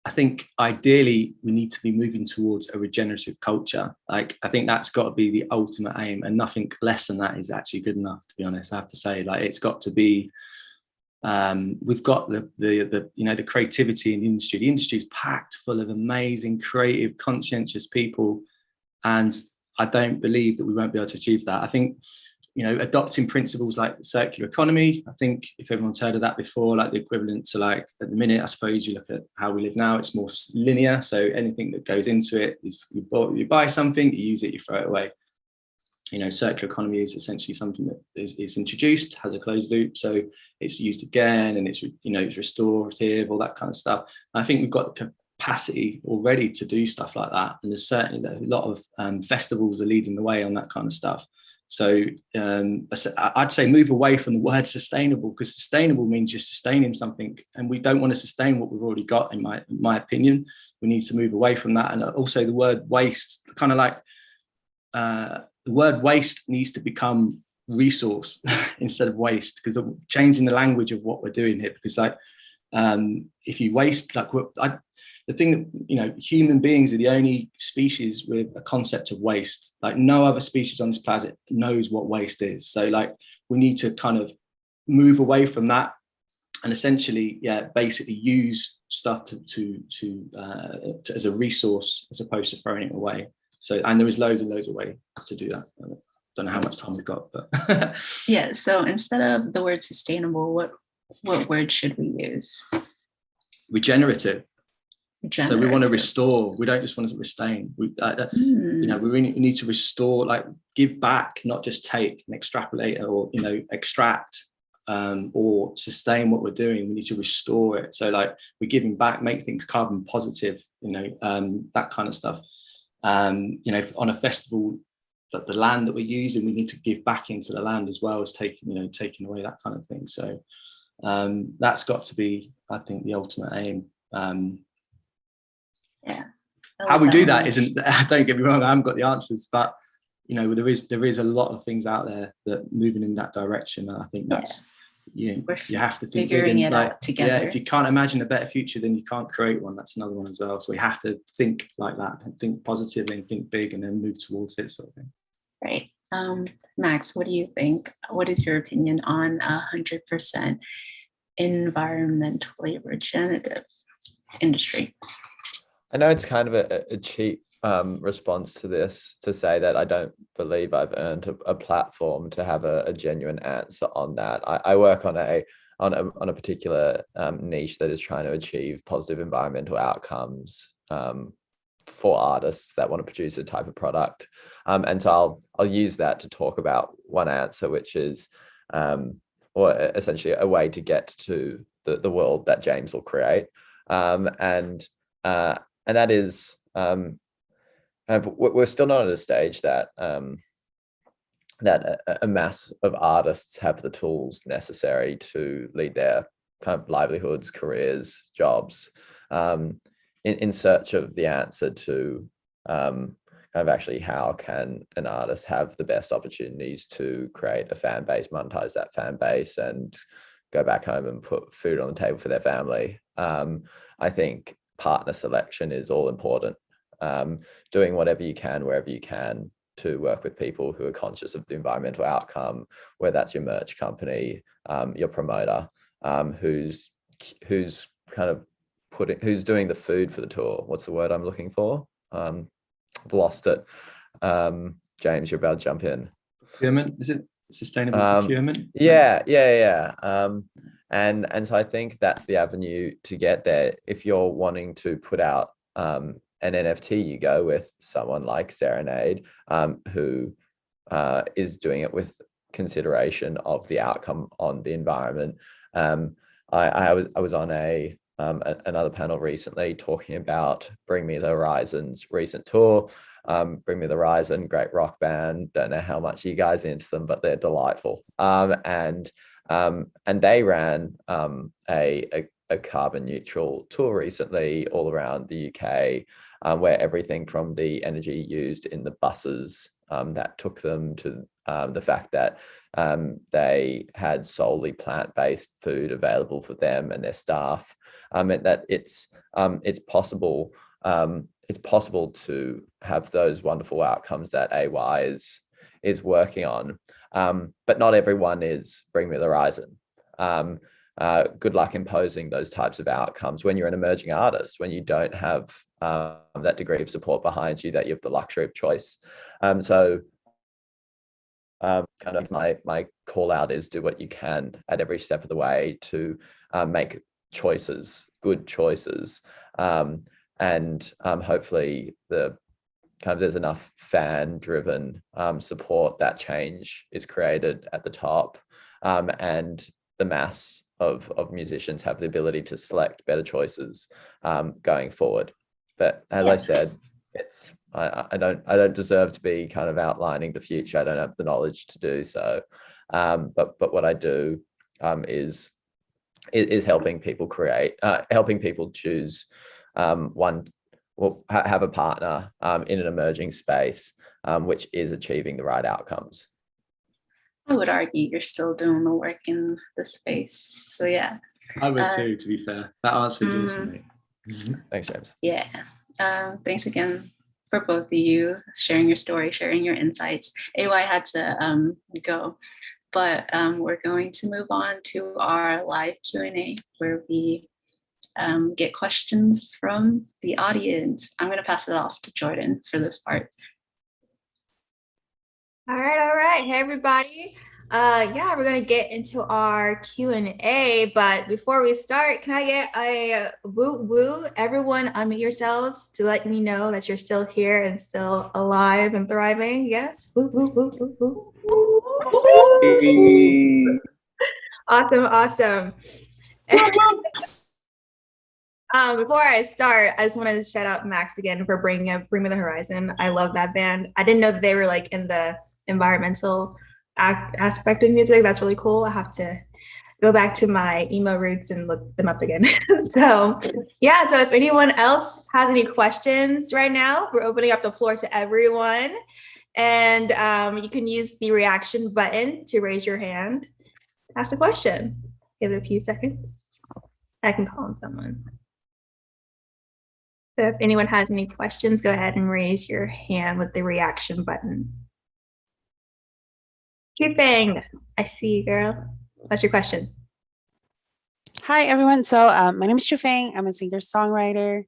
I think ideally we need to be moving towards a regenerative culture. Like, I think that's got to be the ultimate aim, and nothing less than that is actually good enough, to be honest. I have to say, like, it's got to be. We've got the creativity in the industry. The industry is packed full of amazing, creative, conscientious people, and I don't believe that we won't be able to achieve that. I think, adopting principles like the circular economy, I think, if everyone's heard of that before, like the equivalent to, like, at the minute, I suppose you look at how we live now, it's more linear. So anything that goes into it is you buy something, you use it, you throw it away. Circular economy is essentially something that is introduced, has a closed loop, so it's used again, and it's restorative, all that kind of stuff. And I think we've got the capacity already to do stuff like that, and there's certainly a lot of festivals are leading the way on that kind of stuff. So I'd say move away from the word sustainable, because sustainable means you're sustaining something, and we don't want to sustain what we've already got, in my opinion. We need to move away from that. And also the word waste, kind of like the word waste needs to become resource instead of waste, because changing the language of what we're doing here, because if you waste, like, the thing that, human beings are the only species with a concept of waste. Like, no other species on this planet knows what waste is. So, like, we need to kind of move away from that, and essentially, basically use stuff to as a resource, as opposed to throwing it away. So, and there is loads and loads of ways to do that. I don't know how much time we've got, but Yeah. So instead of the word sustainable, what word should we use? Regenerative. So we want to restore. We don't just want to sustain. We really need to restore, like, give back, not just take and extrapolate, or extract or sustain what we're doing. We need to restore it. So, like, we're giving back, make things carbon positive. That kind of stuff. On a festival, that the land that we're using, we need to give back into the land as well as taking away that kind of thing. So that's got to be, I think, the ultimate aim. Yeah. How we do that isn't, don't get me wrong, I haven't got the answers, but there is a lot of things out there that moving in that direction, and I think that's you have to think figuring big, it out together. Yeah, if you can't imagine a better future, then you can't create one. That's another one as well. So we have to think like that, and think positively, and think big, and then move towards it, sort of thing. Right. Max, what do you think? What is your opinion on 100% environmentally regenerative industry? I know it's kind of a cheap response to this, to say that I don't believe I've earned a platform to have a genuine answer on that. I work on a particular niche that is trying to achieve positive environmental outcomes for artists that want to produce a type of product, and so I'll use that to talk about one answer, which is or essentially a way to get to the world that James will create, and that is we're still not at a stage that that a mass of artists have the tools necessary to lead their kind of livelihoods, careers, jobs, in search of the answer to kind of actually how can an artist have the best opportunities to create a fan base, monetize that fan base, and go back home and put food on the table for their family. I think partner selection is all important. Doing whatever you can, wherever you can, to work with people who are conscious of the environmental outcome, whether that's your merch company, your promoter, who's kind of who's doing the food for the tour. What's the word I'm looking for? I've lost it. James, you're about to jump in. Procurement, is it? sustainable procurement. Yeah. And so I think that's the avenue to get there. If you're wanting to put out an NFT, you go with someone like Serenade, who is doing it with consideration of the outcome on the environment. I was on another panel recently talking about Bring Me the Horizon's recent tour. Bring Me the Horizon, great rock band. Don't know how much you guys are into them, but they're delightful. And they ran a carbon neutral tour recently all around the UK, where everything from the energy used in the buses that took them to the fact that they had solely plant-based food available for them and their staff, meant that it's possible to have those wonderful outcomes that AY is working on. But not everyone is Bring Me the Horizon. Good luck imposing those types of outcomes when you're an emerging artist, when you don't have that degree of support behind you, that you have the luxury of choice. Kind of my call out is do what you can at every step of the way to make choices, good choices, and hopefully there's enough fan-driven support that change is created at the top, and the mass of musicians have the ability to select better choices going forward. But as I said, I don't deserve to be kind of outlining the future. I don't have the knowledge to do so. But what I do is helping people helping people choose have a partner in an emerging space, which is achieving the right outcomes. I would argue you're still doing the work in the space. So yeah. I would too, to be fair. That answer is awesome, mate. Thanks, James. Yeah. Thanks again for both of you sharing your story, sharing your insights. AY had to go, but we're going to move on to our live Q&A where we get questions from the audience. I'm going to pass it off to Jordan for this part. All right. Hey, everybody. Yeah, we're going to get into our Q&A, but before we start, can I get a woo woo? Everyone unmute yourselves to let me know that you're still here and still alive and thriving. Yes. Woo, woo, woo, woo, woo. Hey. Awesome. Before I start, I just wanted to shout out Max again for bringing Me the Horizon. I love that band. I didn't know that they were like in the environmental aspect of music. That's really cool. I have to go back to my emo roots and look them up again. So yeah, so if anyone else has any questions right now, we're opening up the floor to everyone. And you can use the reaction button to raise your hand, ask a question. Give it a few seconds. I can call on someone. So if anyone has any questions, go ahead and raise your hand with the reaction button. Keeping, I see you, girl. What's your question? Hi, everyone. So my name is Chufeng. I'm a singer-songwriter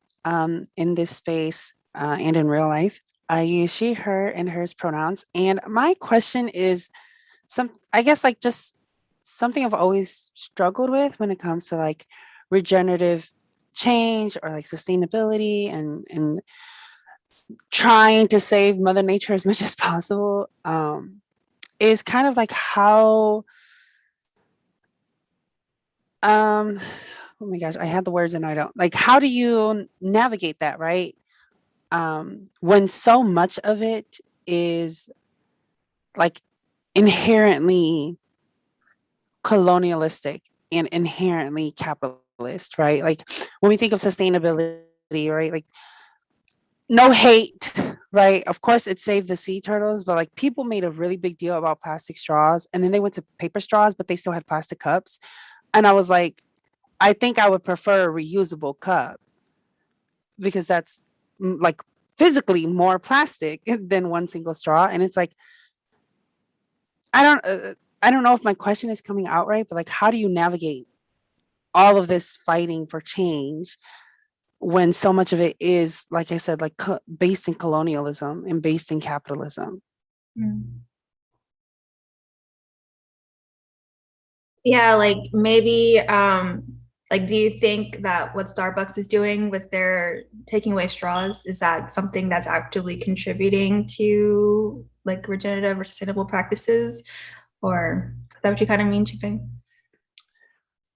in this space and in real life. I use she, her, and hers pronouns. And my question is I guess like just something I've always struggled with when it comes to like regenerative change or like sustainability and trying to save Mother Nature as much as possible. Is kind of like how, oh my gosh, I had the words and I don't, like, how do you navigate that, right? When so much of it is like inherently colonialistic and inherently capitalist, right? Like when we think of sustainability, right? Like no hate, right? Of course, it saved the sea turtles, but like people made a really big deal about plastic straws, and then they went to paper straws, but they still had plastic cups. And I was like, I think I would prefer a reusable cup because that's like physically more plastic than one single straw. And it's like, I don't know if my question is coming out right, but like, how do you navigate all of this fighting for change when so much of it is, like I said, like based in colonialism and based in capitalism? Yeah, like maybe like do you think that what Starbucks is doing with their taking away straws, is that something that's actively contributing to like regenerative or sustainable practices? Or is that what you kind of mean, Chiping?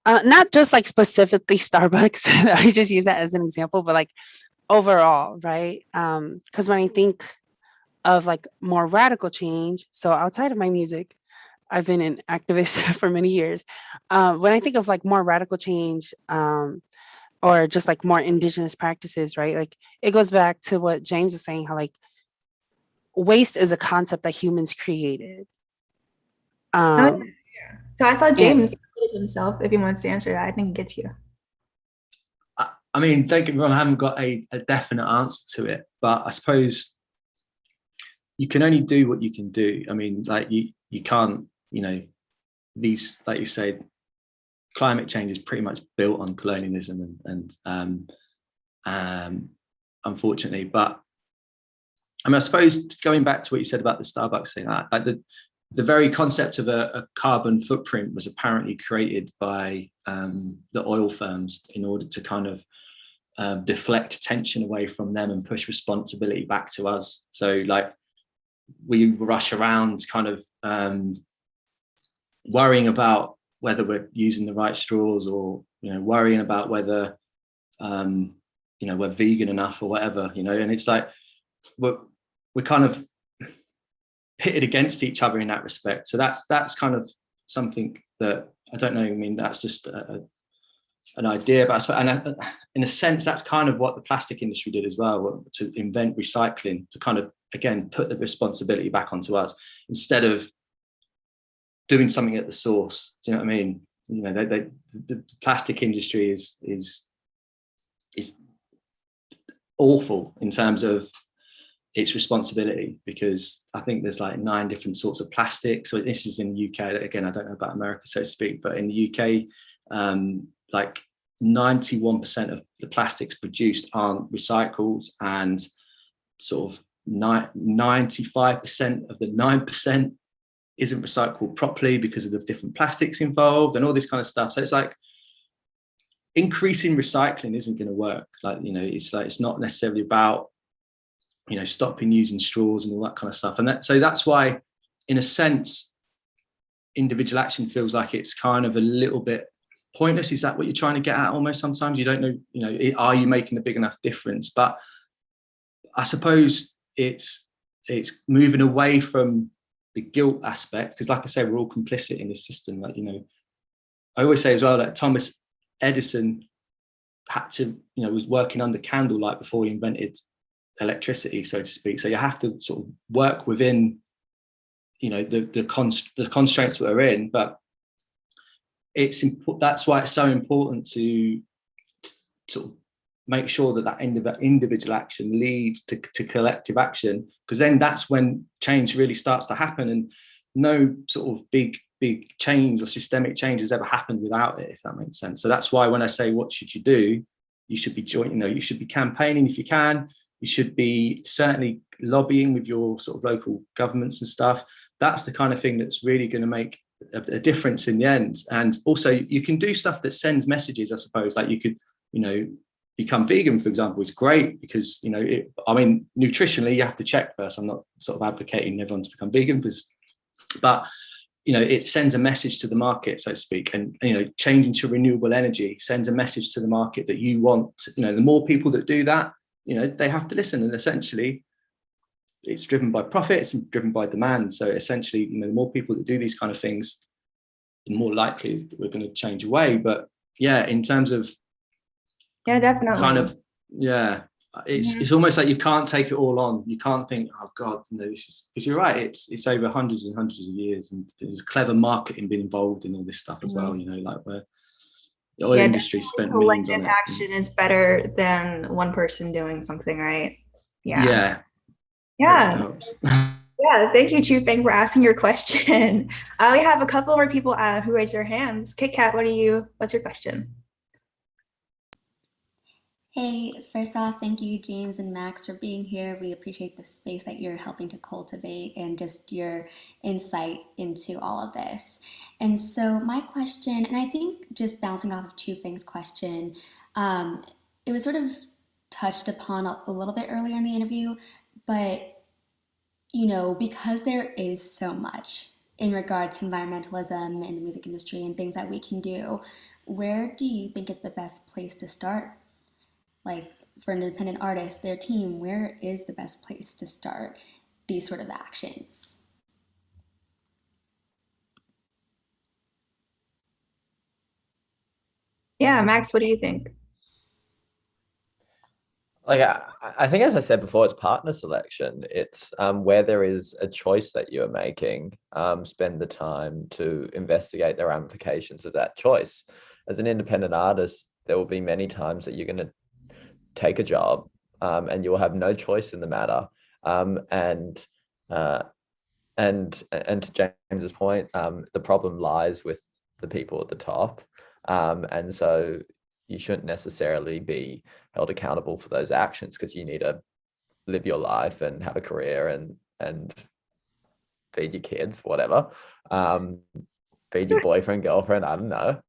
Not just like specifically Starbucks. I just use that as an example, but like overall, right? Because when I think of like more radical change, so outside of my music, I've been an activist for many years. When I think of like more radical change, or just like more indigenous practices, right? Like it goes back to what James was saying, how like waste is a concept that humans created. So I saw And James himself. If he wants to answer that, I think he gets you. I mean, don't get me wrong, I haven't got a definite answer to it, but I suppose you can only do what you can do. I mean, like you can't, you know, these, like you said, climate change is pretty much built on colonialism and unfortunately, but I mean, I suppose going back to what you said about the Starbucks thing, like the very concept of a carbon footprint was apparently created by the oil firms in order to kind of deflect attention away from them and push responsibility back to us. So like we rush around kind of worrying about whether we're using the right straws, or, you know, worrying about whether, you know, we're vegan enough or whatever, you know, and it's like, we're kind of pitted against each other in that respect. So that's kind of something that, I don't know, I mean, that's just an idea, but I suppose, and in a sense, that's kind of what the plastic industry did as well, to invent recycling, to kind of, again, put the responsibility back onto us, instead of doing something at the source. Do you know what I mean? You know, the plastic industry is awful in terms of its responsibility, because I think there's like 9 different sorts of plastic. So this is in the UK. Again, I don't know about America, so to speak, but in the UK, like 91% of the plastics produced aren't recycled, and sort of 95% of the 9% isn't recycled properly because of the different plastics involved and all this kind of stuff. So it's like increasing recycling isn't going to work. Like, you know, it's like, it's not necessarily about, you know, stopping using straws and all that kind of stuff. And so that's why, in a sense, individual action feels like it's kind of a little bit pointless. Is that what you're trying to get at? Almost sometimes you don't know, you know, are you making a big enough difference? But I suppose it's moving away from the guilt aspect, because like I say, we're all complicit in this system. Like, you know, I always say as well that Thomas Edison had to, you know, was working under candlelight before he invented electricity, so to speak. So you have to sort of work within, you know, the constraints that we're in, but it's that's why it's so important to sort of make sure that individual action leads to collective action, because then that's when change really starts to happen, and no sort of big change or systemic change has ever happened without it, if that makes sense. So that's why when I say what should you do, you should be you know, you should be campaigning if you can. You should be certainly lobbying with your sort of local governments and stuff. That's the kind of thing that's really going to make a difference in the end. And also you can do stuff that sends messages, I suppose. Like you could, you know, become vegan, for example, is great, because, you know, I mean, nutritionally, you have to check first. I'm not sort of advocating everyone to become vegan, but, you know, it sends a message to the market, so to speak. And, you know, changing to renewable energy sends a message to the market that you want, you know, the more people that do that, you know, they have to listen. And essentially it's driven by profits and driven by demand. So essentially, you know, the more people that do these kind of things, the more likely that we're going to change away. But yeah, in terms of, yeah, definitely, kind of, yeah, it's almost like you can't take it all on. You can't think, oh God, you know, this is, because you're right, it's over hundreds and hundreds of years, and there's clever marketing being involved in all this stuff as well, you know, like where the oil industry spent millions on it. Action is better than one person doing something, right? Yeah. Yeah. Thank you, Chu Feng, for asking your question. We have a couple more people who raised their hands. Kit Kat, what's your question? Hey, first off, thank you, James and Max, for being here. We appreciate the space that you're helping to cultivate and just your insight into all of this. And so, my question, and I think just bouncing off of Chu Feng's question, um, it was sort of touched upon a little bit earlier in the interview, but because there is so much in regard to environmentalism in the music industry and things that we can do, where do you think is the best place to start? Like for an independent artist, their team, where is the best place to start these sort of actions? Yeah, Max, what do you think? Like I think, as I said before, it's partner selection. It's where there is a choice that you're making. Spend the time to investigate the ramifications of that choice. As an independent artist, there will be many times that you're going to take a job, and you'll have no choice in the matter. And to James's point, the problem lies with the people at the top, and so you shouldn't necessarily be held accountable for those actions, because you need to live your life and have a career and feed your kids, whatever, feed your boyfriend, girlfriend, I don't know.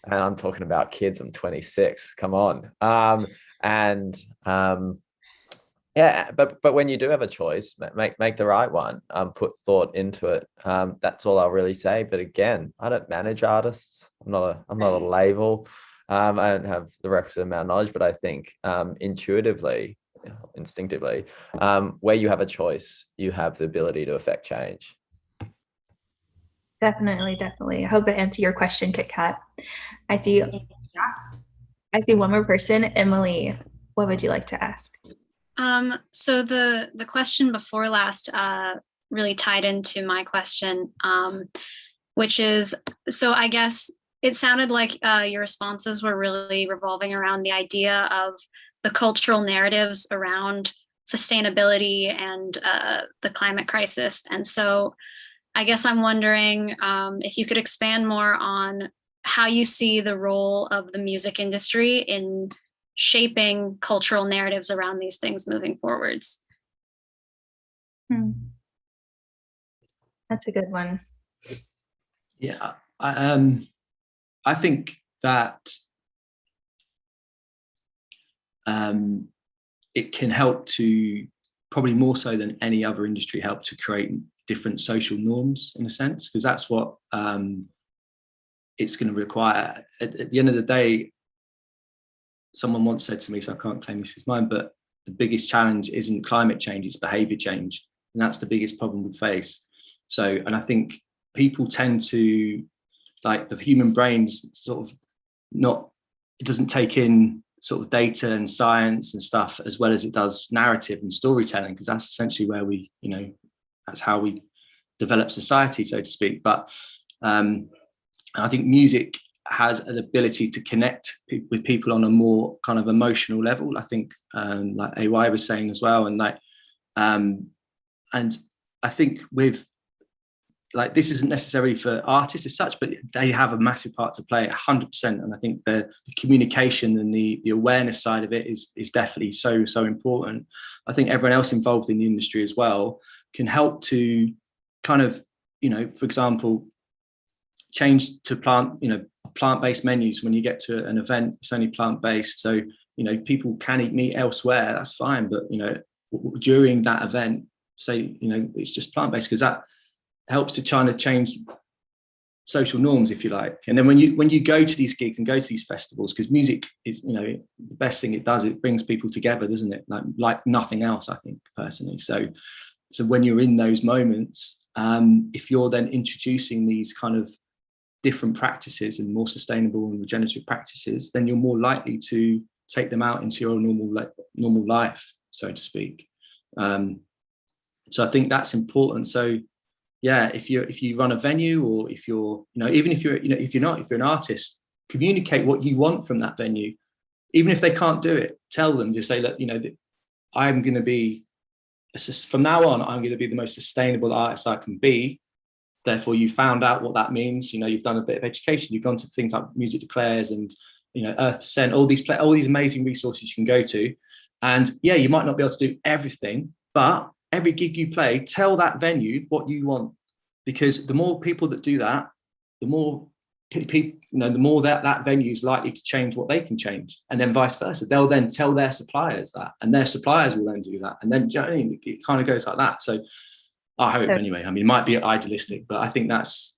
And I'm talking about kids. I'm 26. Come on. Yeah, but when you do have a choice, make the right one. Put thought into it. That's all I'll really say. But again, I don't manage artists. I'm not a label. I don't have the requisite amount of knowledge, but I think instinctively, where you have a choice, you have the ability to affect change. Definitely. I hope that answered your question, Kit Kat. I see one more person. Emily, what would you like to ask? So the question before last really tied into my question, which is, so I guess it sounded like your responses were really revolving around the idea of the cultural narratives around sustainability and the climate crisis. And so I guess I'm wondering if you could expand more on how you see the role of the music industry in shaping cultural narratives around these things moving forwards. That's a good one. Yeah, I think that it can help to, probably more so than any other industry, help to create different social norms, in a sense, because that's what it's going to require. At the end of the day, someone once said to me, so I can't claim this is mine, but the biggest challenge isn't climate change, it's behavior change. And that's the biggest problem we face. So, and I think people tend to, like, the human brain's sort of not, it doesn't take in sort of data and science and stuff as well as it does narrative and storytelling, because that's essentially where we, that's how we develop society, so to speak. But I think music has an ability to connect with people on a more kind of emotional level. I think, like AY was saying as well, and and I think with, like, this isn't necessarily for artists as such, but they have a massive part to play, 100%. And I think the communication and the awareness side of it is definitely so important. I think everyone else involved in the industry as well can help to kind of, for example, change to plant-based menus. When you get to an event, it's only plant-based, so people can eat meat elsewhere, that's fine, but during that event, say it's just plant-based, because that helps to try to change social norms, if you like. And then when you go to these gigs and go to these festivals, because music is the best thing it does, it brings people together, doesn't it, like nothing else, I think, personally. So when you're in those moments, if you're then introducing these kind of different practices and more sustainable and regenerative practices, then you're more likely to take them out into your normal life, so to speak. So I think that's important. So yeah, if you run a venue, or if you're even if you're if you're an artist, communicate what you want from that venue. Even if they can't do it, tell them, just say, look, I'm going to be, from now on, I'm going to be the most sustainable artist I can be. Therefore, you found out what that means. You've done a bit of education. You've gone to things like Music Declares and Earth%, all these amazing resources you can go to. And yeah, you might not be able to do everything, but every gig you play, tell that venue what you want, because the more people that do that, the more people, the more that venue is likely to change what they can change, and then vice versa. They'll then tell their suppliers that, and their suppliers will then do that, and then it kind of goes like that. So I hope anyway. I mean, it might be idealistic, but I think that's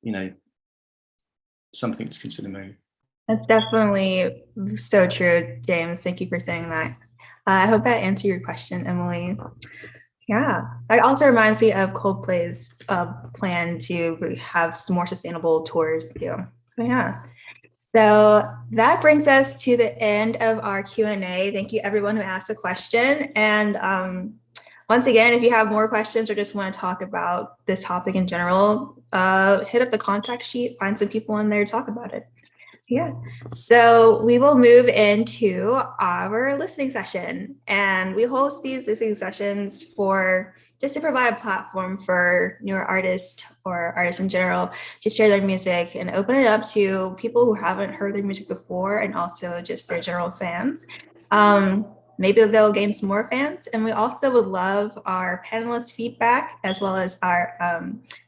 something to consider maybe. That's definitely so true, James. Thank you for saying that. I hope that answered your question, Emily. Yeah, that also reminds me of Coldplay's plan to have some more sustainable tours too. But yeah, so that brings us to the end of our Q&A. Thank you everyone who asked a question. And once again, if you have more questions or just want to talk about this topic in general, hit up the contact sheet, find some people in there to talk about it. Yeah, so we will move into our listening session, and we host these listening sessions just to provide a platform for newer artists or artists in general to share their music and open it up to people who haven't heard their music before, and also just their general fans. Maybe they'll gain some more fans, and we also would love our panelists' feedback as well as our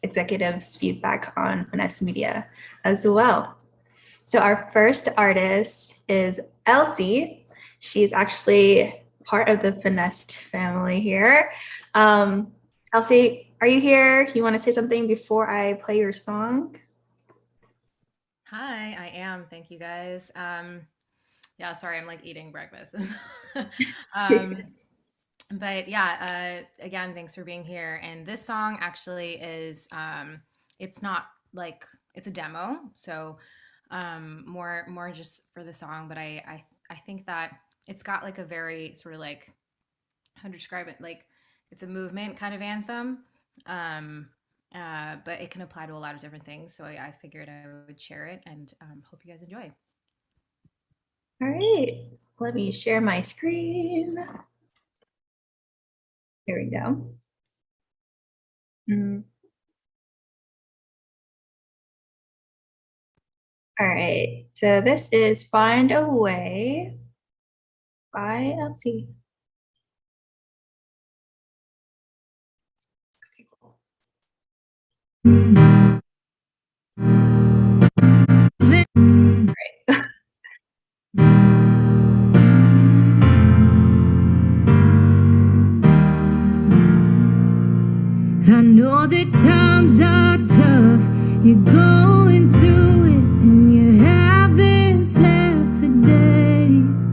executives' feedback on Finesse Media as well. So our first artist is Elsie. She's actually part of the Finesse family here. Elsie, are you here? You want to say something before I play your song? Hi, I am. Thank you guys. Yeah, sorry, I'm like eating breakfast. But yeah, again, thanks for being here. And this song actually is, it's not like, it's a demo. So more just for the song, but I think that it's got like a very sort of like, how to describe it, like it's a movement kind of anthem, but it can apply to a lot of different things, so I figured I would share it, and hope you guys enjoy. All right, let me share my screen. Here we go. All right, so this is Find a Way by Elsie. Okay, cool. Great. I know that times are tough, you're going through it and you haven't slept for days.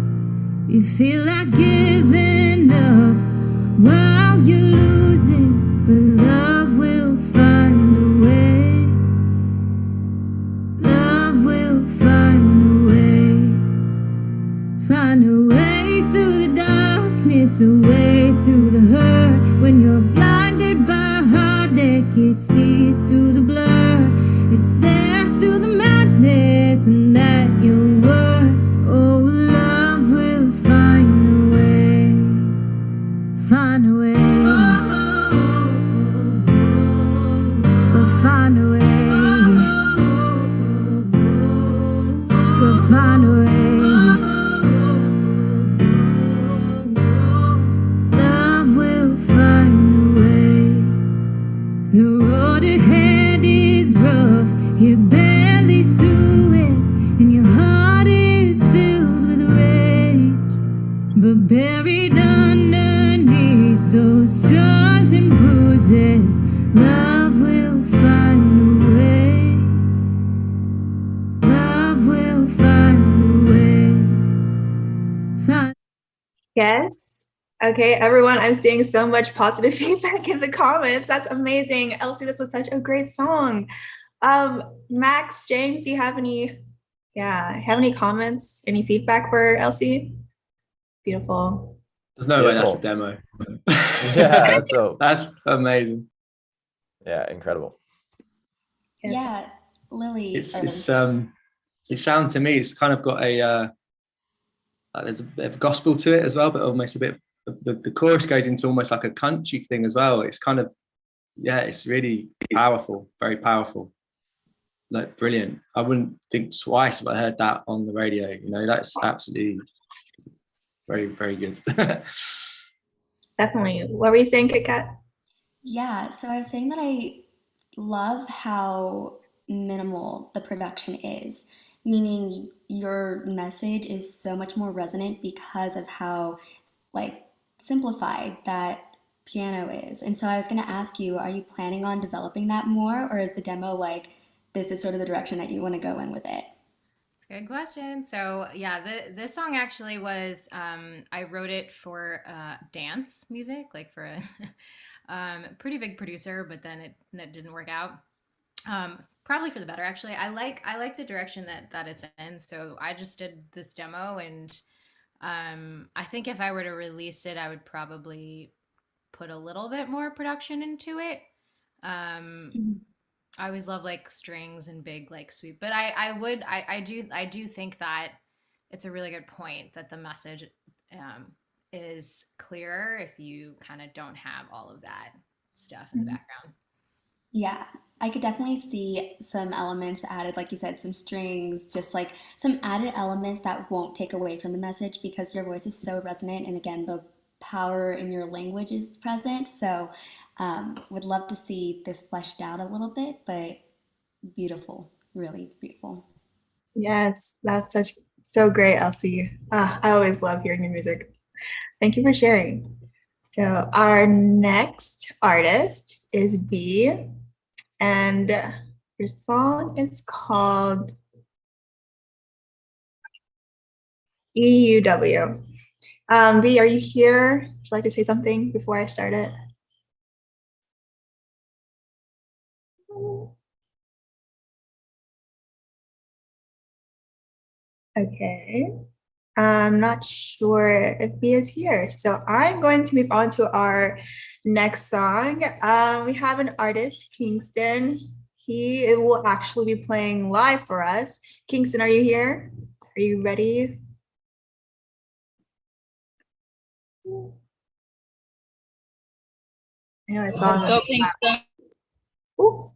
You feel like giving up while you lose it, but love will find a way. Love will find a way. Find a way through the darkness, a way through the hurt. When you're blinded by heartache, it sees through the blur. It's there through the madness, and at your worst, oh, love will find a way. Find a way. We'll find a way. We'll find a way. Love will find a way. The road ahead is rough, you're barely through it, and your heart is filled with rage. But buried underneath those scars and bruises, love will find a way. Love will find a way. Find Yes. Okay, everyone, I'm seeing so much positive feedback in the comments. That's amazing. Elsie, this was such a great song. Max, James, do you have any comments, any feedback for Elsie? Beautiful. There's no way that's a demo. Yeah, that's amazing. Yeah, incredible. Yeah, Lily. It sounds to me, it's kind of got there's a bit of gospel to it as well, but almost a bit. The chorus goes into almost like a country thing as well. It's kind of, yeah, it's really powerful, very powerful. like brilliant. I wouldn't think twice if I heard that on the radio. You know, that's absolutely very, very good. Definitely. What were you saying, Kit Kat? Yeah, so I was saying that I love how minimal the production is, meaning your message is so much more resonant because of how like simplified that piano is. And so I was going to ask you, are you planning on developing that more, or is the demo like this is sort of the direction that you want to go in with it? Good question. So yeah, this song actually was I wrote it for dance music, like for a pretty big producer, but then it didn't work out. Probably for the better, actually. I like the direction that it's in. So I just did this demo, and I think if I were to release it, I would probably put a little bit more production into it. I always love like strings and big like sweep, but I do think that it's a really good point that the message is clearer if you kind of don't have all of that stuff in the background. Yeah, I could definitely see some elements added, like you said, some strings, just like some added elements that won't take away from the message because your voice is so resonant. And again, the power in your language is present. So would love to see this fleshed out a little bit, but beautiful, really beautiful. Yes, that's so great, Elsie. I always love hearing your music. Thank you for sharing. So our next artist is B, and your song is called EUW. B, are you here? Would you like to say something before I start it? Okay. I'm not sure if B is here. So I'm going to move on to our next song. We have an artist, Kingston. He will actually be playing live for us. Kingston, are you here? Are you ready? I know it's on. Let's go, Kingston. Ooh.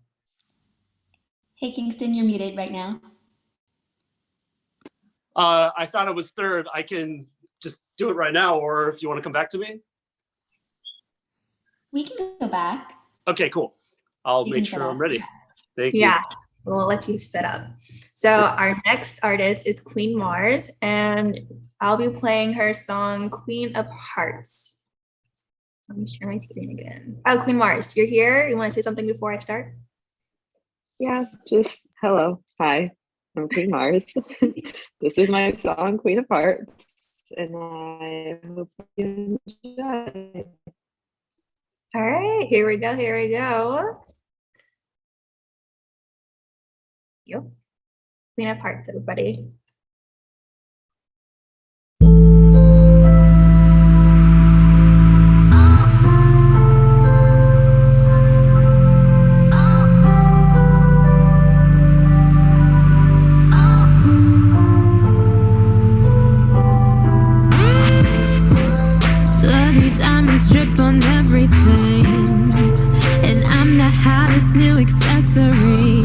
Hey, Kingston, you're muted right now. I thought it was third. I can just do it right now, or if you want to come back to me. We can go back. Okay, cool. I'll make sure I'm ready. Thank you. Yeah, we'll let you set up. So our next artist is Queen Mars, and I'll be playing her song, Queen of Hearts. Let me share my screen again. Oh, Queen Mars, you're here. You want to say something before I start? Yeah, just hello. Hi, I'm Queen Mars. This is my song, Queen of Hearts, and I hope you enjoy it. All right, here we go. Here we go. Yep. Queen of Hearts, everybody. Strip on everything, and I'm the hottest new accessory.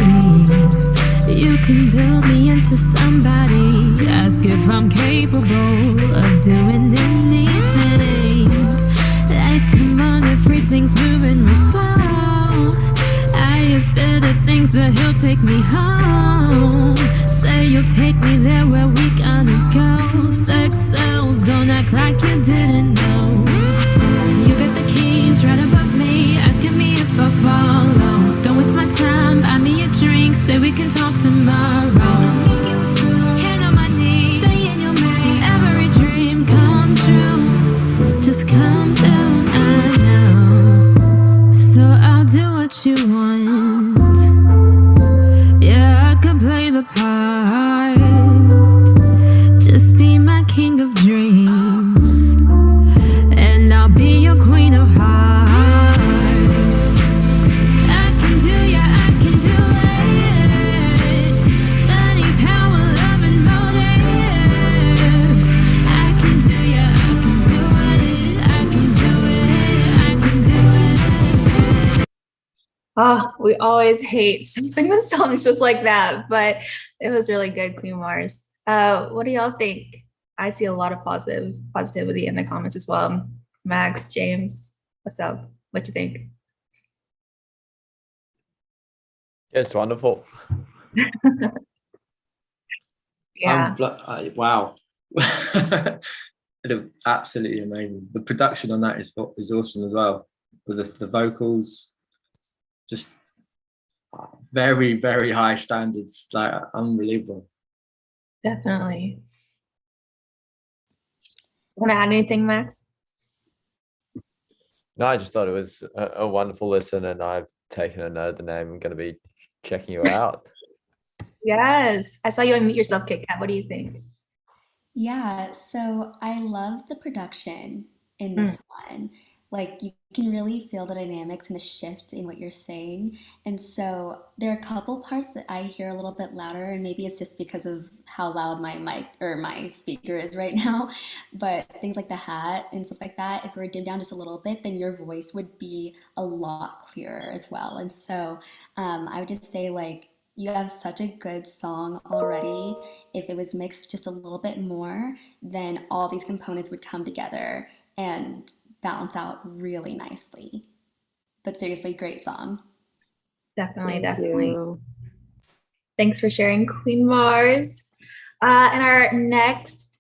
You can build me into somebody, ask if I'm capable of doing anything. Lights come on, everything's moving real slow. I just better things that he'll take me home. Say you'll take me there where we gonna go. Sex sells, don't act like you didn't know. You got the keys right above me, asking me if I follow. Don't waste my time, buy me a drink, say we can talk tomorrow. Hand on my knee, saying you'll make every dream come true. Just come down, I know. So I'll do what you want. Yeah, I can play the part. Just be my king of dreams, and I'll be your queen of hearts. I can do, yeah, I can do it. Money, power, love, and motive. I can do, yeah, I can do it. I can do it. I can do it. Oh, we always hate singing the songs just like that, but it was really good, Queen Mars. What do y'all think? I see a lot of positivity in the comments as well. Max, James, what's up? What you think? It's wonderful. Yeah. Wow. Absolutely amazing. The production on that is awesome as well. With the vocals, just very, very high standards, like unbelievable. Definitely. Want to add anything, Max? No, I just thought it was a wonderful listen, and I've taken a note of the name. I'm going to be checking you out. Yes. I saw you unmute yourself, Kit Kat. What do you think? Yeah, so I love the production in this one. Like you can really feel the dynamics and the shift in what you're saying. And so there are a couple parts that I hear a little bit louder, and maybe it's just because of how loud my mic or my speaker is right now. But things like the hat and stuff like that, if we were dimmed down just a little bit, then your voice would be a lot clearer as well. And so I would just say like you have such a good song already. If it was mixed just a little bit more, then all these components would come together and balance out really nicely. But seriously, great song. Definitely, Thank definitely. you. Thanks for sharing, Queen Mars. And our next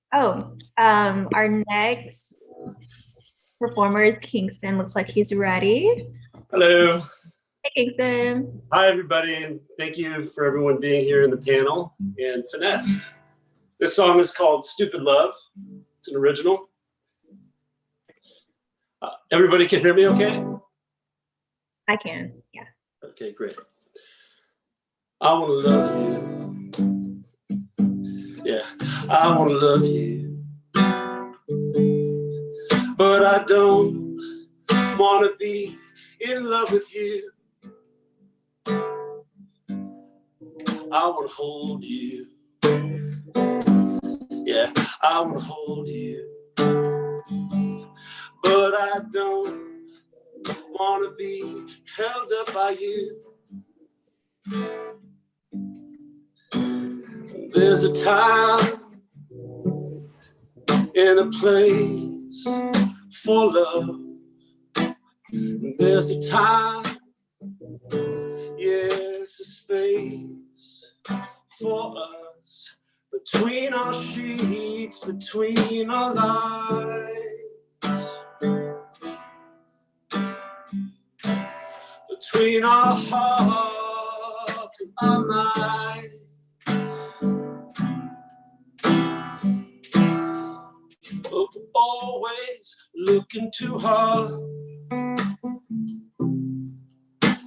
performer is Kingston. Looks like he's ready. Hello. Hey, Kingston. Hi, everybody, and thank you for everyone being here in the panel and Finessed. This song is called Stupid Love. It's an original. Everybody can hear me okay? I can, yeah. Okay, great. I want to love you. Yeah, I want to love you. But I don't want to be in love with you. I want to hold you. Yeah, I want to hold you. But I don't want to be held up by you. There's a time and a place for love. There's a time, yes, a space for us. Between our sheets, between our lives, between our hearts and our minds. But we're always looking too hard,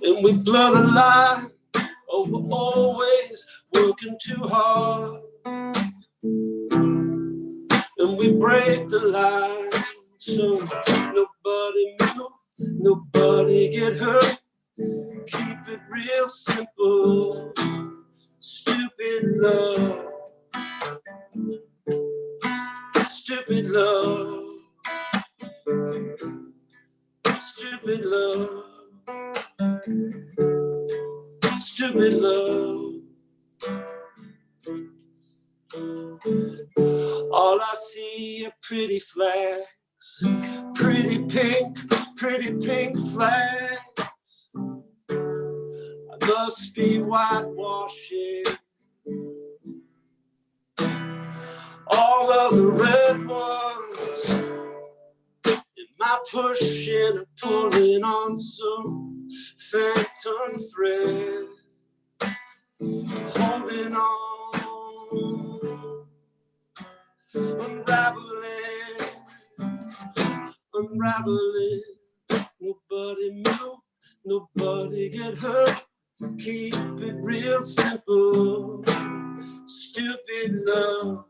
and we blur the line. Oh, we're always working too hard, and we break the line. So nobody move, nobody get hurt. Keep it real simple. Stupid love. Stupid love. Stupid love. Stupid love. All I see are pretty flags, pretty pink flags. I must be whitewashing all of the red ones. Am I pushing or pulling on some phantom thread? Holding on, unraveling. Nobody move, nobody get hurt. Keep it real simple. Stupid love.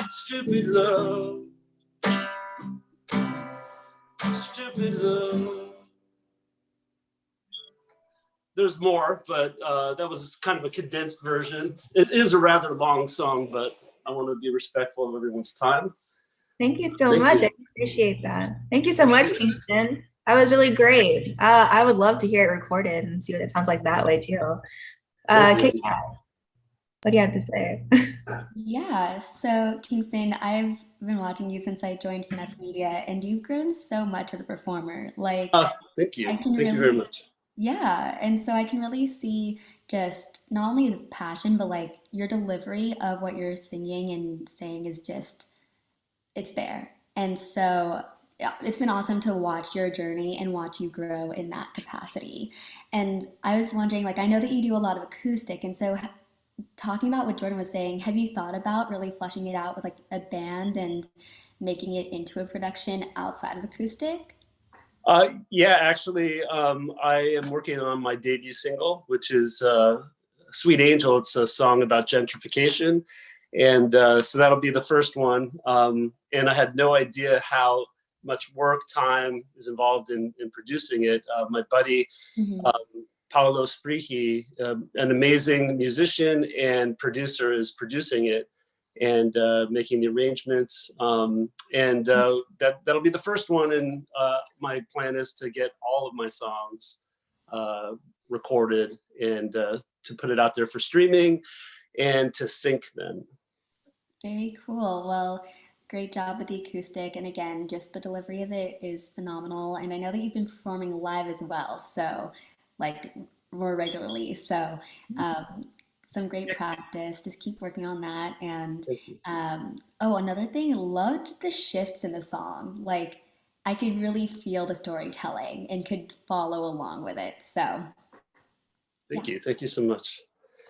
Stupid love. Stupid love. There's more, but that was kind of a condensed version. It is a rather long song, but I want to be respectful of everyone's time. Thank you so much. I appreciate that. Thank you so much, Kingston. That was really great. I would love to hear it recorded and see what it sounds like that way too. Kit Kat, what do you have to say? Yeah, so Kingston, I've been watching you since I joined Finesse Media, and you've grown so much as a performer. Like, Thank you. I can Thank you really, very much. yeah, and so I can really see just not only the passion, but like your delivery of what you're singing and saying is just, it's there. And so yeah, it's been awesome to watch your journey and watch you grow in that capacity. And I was wondering, like, I know that you do a lot of acoustic, and so talking about what Jordan was saying, have you thought about really fleshing it out with like a band and making it into a production outside of acoustic? Yeah, actually, I am working on my debut single, which is Sweet Angel. It's a song about gentrification. And so that'll be the first one. And I had no idea how much work time is involved in producing it. My buddy, Paolo Sprichi, an amazing musician and producer, is producing it and making the arrangements. That'll be the first one. And my plan is to get all of my songs recorded and to put it out there for streaming and to sync them. Very cool. Well, great job with the acoustic. And again, just the delivery of it is phenomenal. And I know that you've been performing live as well. So, like, more regularly. So, some great practice. Just keep working on that. And another thing, loved the shifts in the song. Like, I could really feel the storytelling and could follow along with it. So, thank you. Thank you so much.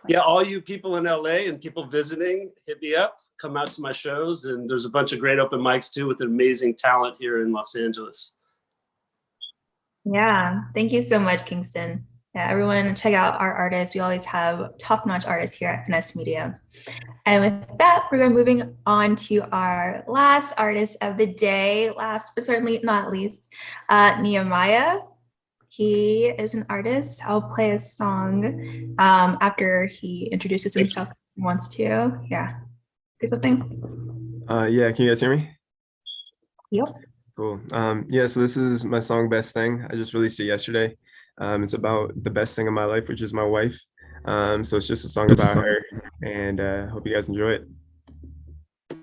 Yeah, all you people in LA and people visiting, hit me up, come out to my shows. And there's a bunch of great open mics too with amazing talent here in Los Angeles. Yeah, thank you so much, Kingston. Yeah, everyone check out our artists. We always have top-notch artists here at Finesse Media. And with that, we're moving on to our last artist of the day, last but certainly not least, Nehemiah. He is an artist. I'll play a song after he introduces himself if he wants to. Yeah. Say something? Yeah, can you guys hear me? Yep. Cool. Yeah, so this is my song Best Thing. I just released it yesterday. It's about the best thing in my life, which is my wife. So it's just a song about her, and hope you guys enjoy it.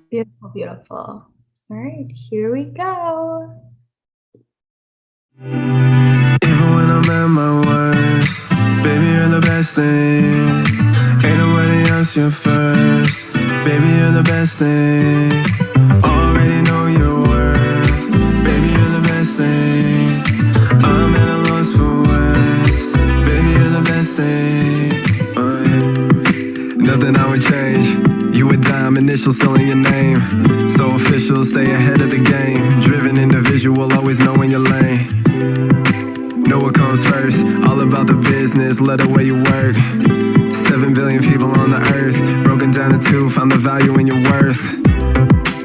Beautiful, beautiful. All right, here we go. Even when I'm at my worst, baby, you're the best thing. Ain't nobody else, you're first. Baby, you're the best thing. Already know your worth. Baby, you're the best thing. I'm at a loss for words. Baby, you're the best thing. Nothing I would change. You a dime, initial selling your name. So official, stay ahead of the game. Driven individual, always knowing your lane. Know what comes first, all about the business, love the way you work. 7 billion people on the earth, broken down to 2, found the value in your worth.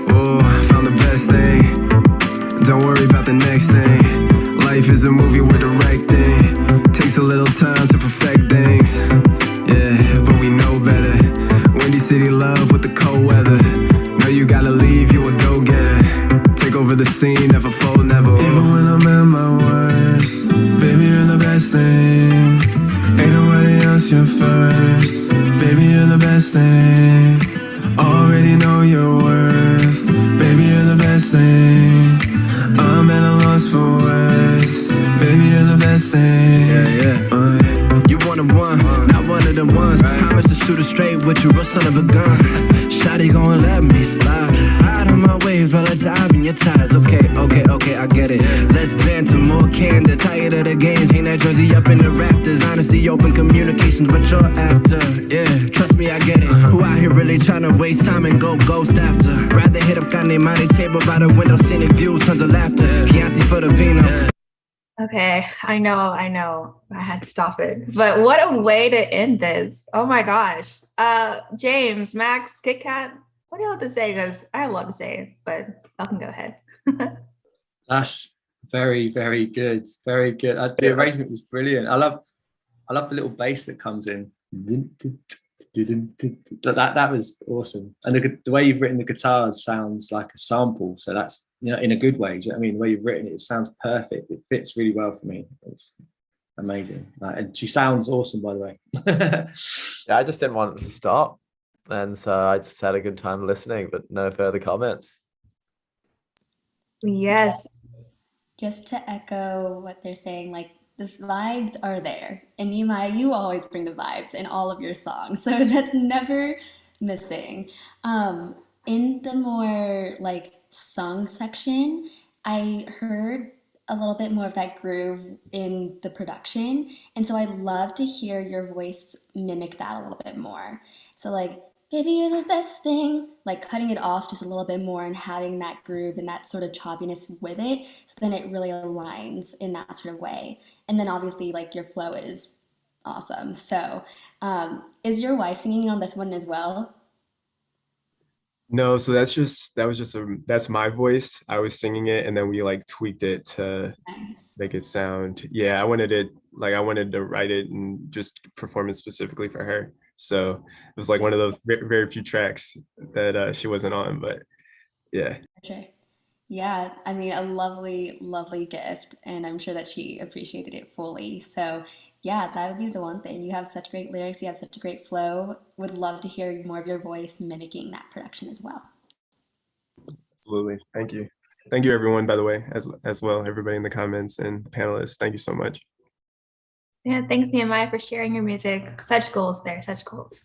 Oh, found the best thing, don't worry about the next thing. Life is a movie we're directing, takes a little time to perfect things. Yeah, but we know better, Windy City love with the cold weather. Know you gotta leave, you a go-getter. Take over the scene, never fold, never. Even when I'm at my worst, baby, you're the best thing. Ain't nobody else, you're first. Baby, you're the best thing. Already know your worth. Baby, you're the best thing. I'm at a loss for words. Baby, you're the best thing. You one of one, not one of them ones. Promise to shoot it straight with you, real son of a gun. Shawty gon' let me slide. Ride on my waves while I dive in your ties. Okay, I get it. Let's banter, more candid. Tired of the games, hang that jersey up in the rafters. Honesty, open communications, but you're after. Yeah, trust me, I get it. Who out here really tryna waste time and go ghost after? Rather hit up Kanye Money table by the window, scenic views, tons of laughter. Chianti for the vino. Okay, I know. I had to stop it. But what a way to end this. Oh my gosh. James, Max, Kit Kat, what do you have to say? Because I have a lot to say, but y'all can go ahead. That's very, very good. Very good. The arrangement was brilliant. I love the little bass that comes in. That was awesome. And the way you've written the guitars sounds like a sample. So that's, you know, in a good way. Do you know what I mean? The way you've written it, it sounds perfect. It fits really well for me. It's amazing. And she sounds awesome, by the way. Yeah, I just didn't want it to stop. And so I just had a good time listening, but no further comments. Yes. Just to echo what they're saying, like the vibes are there. And Nehemiah, you always bring the vibes in all of your songs. So that's never missing. In the more like song section, I heard a little bit more of that groove in the production. And so I'd love to hear your voice mimic that a little bit more. So like, baby, you're the best thing. Like cutting it off just a little bit more and having that groove and that sort of choppiness with it. So then it really aligns in that sort of way. And then obviously like your flow is awesome. So is your wife singing on this one as well? No, so that's my voice. I was singing it and then we like tweaked it to make it sound. Yeah, I wanted to write it and just perform it specifically for her. So it was like one of those very, very few tracks that she wasn't on, but yeah. Okay. Yeah, I mean, a lovely, lovely gift, and I'm sure that she appreciated it fully. So, yeah, that would be the one thing. You have such great lyrics, you have such a great flow. Would love to hear more of your voice mimicking that production as well. Absolutely. Thank you. Thank you, everyone, by the way, as well, everybody in the comments and the panelists. Thank you so much. Yeah, thanks, Nehemiah, for sharing your music. Such goals there, such goals.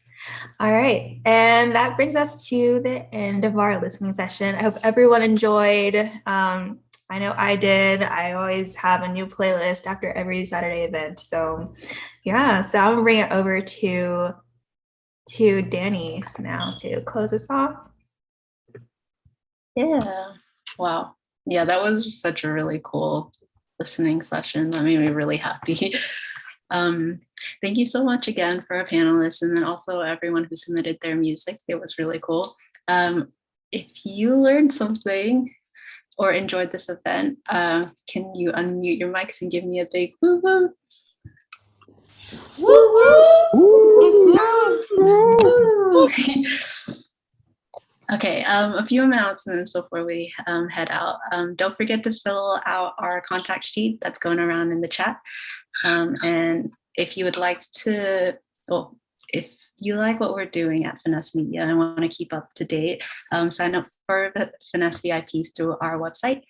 All right, and that brings us to the end of our listening session. I hope everyone enjoyed. I know I did. I always have a new playlist after every Saturday event. So yeah, so I'm gonna bring it over to Dani now to close us off. Yeah. Wow. Yeah, that was such a really cool listening session. That made me really happy. Thank you so much again for our panelists and then also everyone who submitted their music. It was really cool. If you learned something or enjoyed this event, can you unmute your mics and give me a big woo woo? Woo woo! Okay, a few announcements before we head out. Don't forget to fill out our contact sheet that's going around in the chat. And if you would like to, well, if you like what we're doing at Finesse Media and want to keep up to date, sign up for the Finesse VIPs through our website.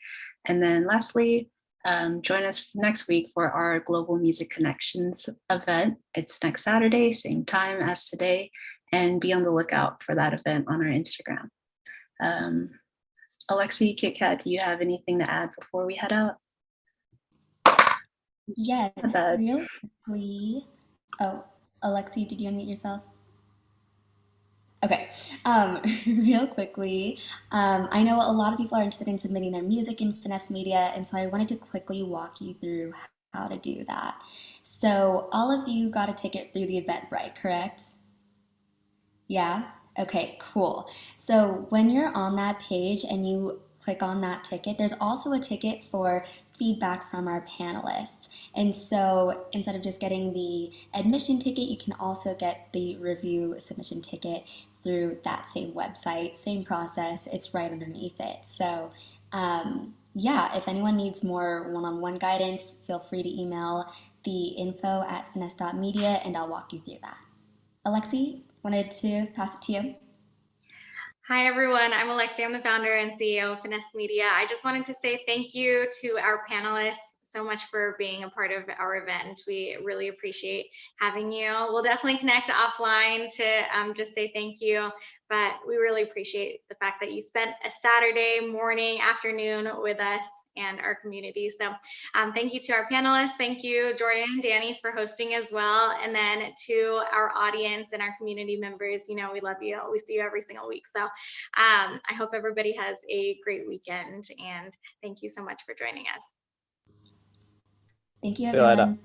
And then lastly, join us next week for our Global Music Connections event. It's next Saturday, same time as today, and be on the lookout for that event on our Instagram. Alexi, Kit Kat, do you have anything to add before we head out? Yes, real quickly. Oh, Alexi, did you unmute yourself? Okay, real quickly, I know a lot of people are interested in submitting their music in Finesse Media, and so I wanted to quickly walk you through how to do that. So all of you got a ticket through the Eventbrite, correct? Yeah? Okay, cool. So when you're on that page and you click on that ticket, there's also a ticket for feedback from our panelists. And so instead of just getting the admission ticket, you can also get the review submission ticket through that same website, same process, it's right underneath it. So yeah, if anyone needs more one-on-one guidance, feel free to email the info@finesse.media and I'll walk you through that. Alexi, wanted to pass it to you. Hi, everyone. I'm Alexi. I'm the founder and CEO of Finesse Media. I just wanted to say thank you to our panelists so much for being a part of our event. We really appreciate having you. We'll definitely connect offline to just say thank you, but we really appreciate the fact that you spent a Saturday morning, afternoon with us and our community. So thank you to our panelists. Thank you, Jordan and Dani, for hosting as well. And then to our audience and our community members, you know, we love you. We see you every single week. So I hope everybody has a great weekend and thank you so much for joining us. Thank you, everyone.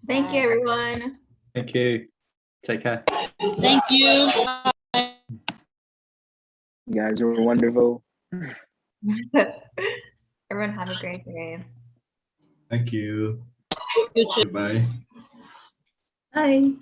Thank you, everyone. Thank you. Take care. Thank you. Bye. You guys were wonderful. Everyone have a great day. Thank you. You too. Bye. Bye.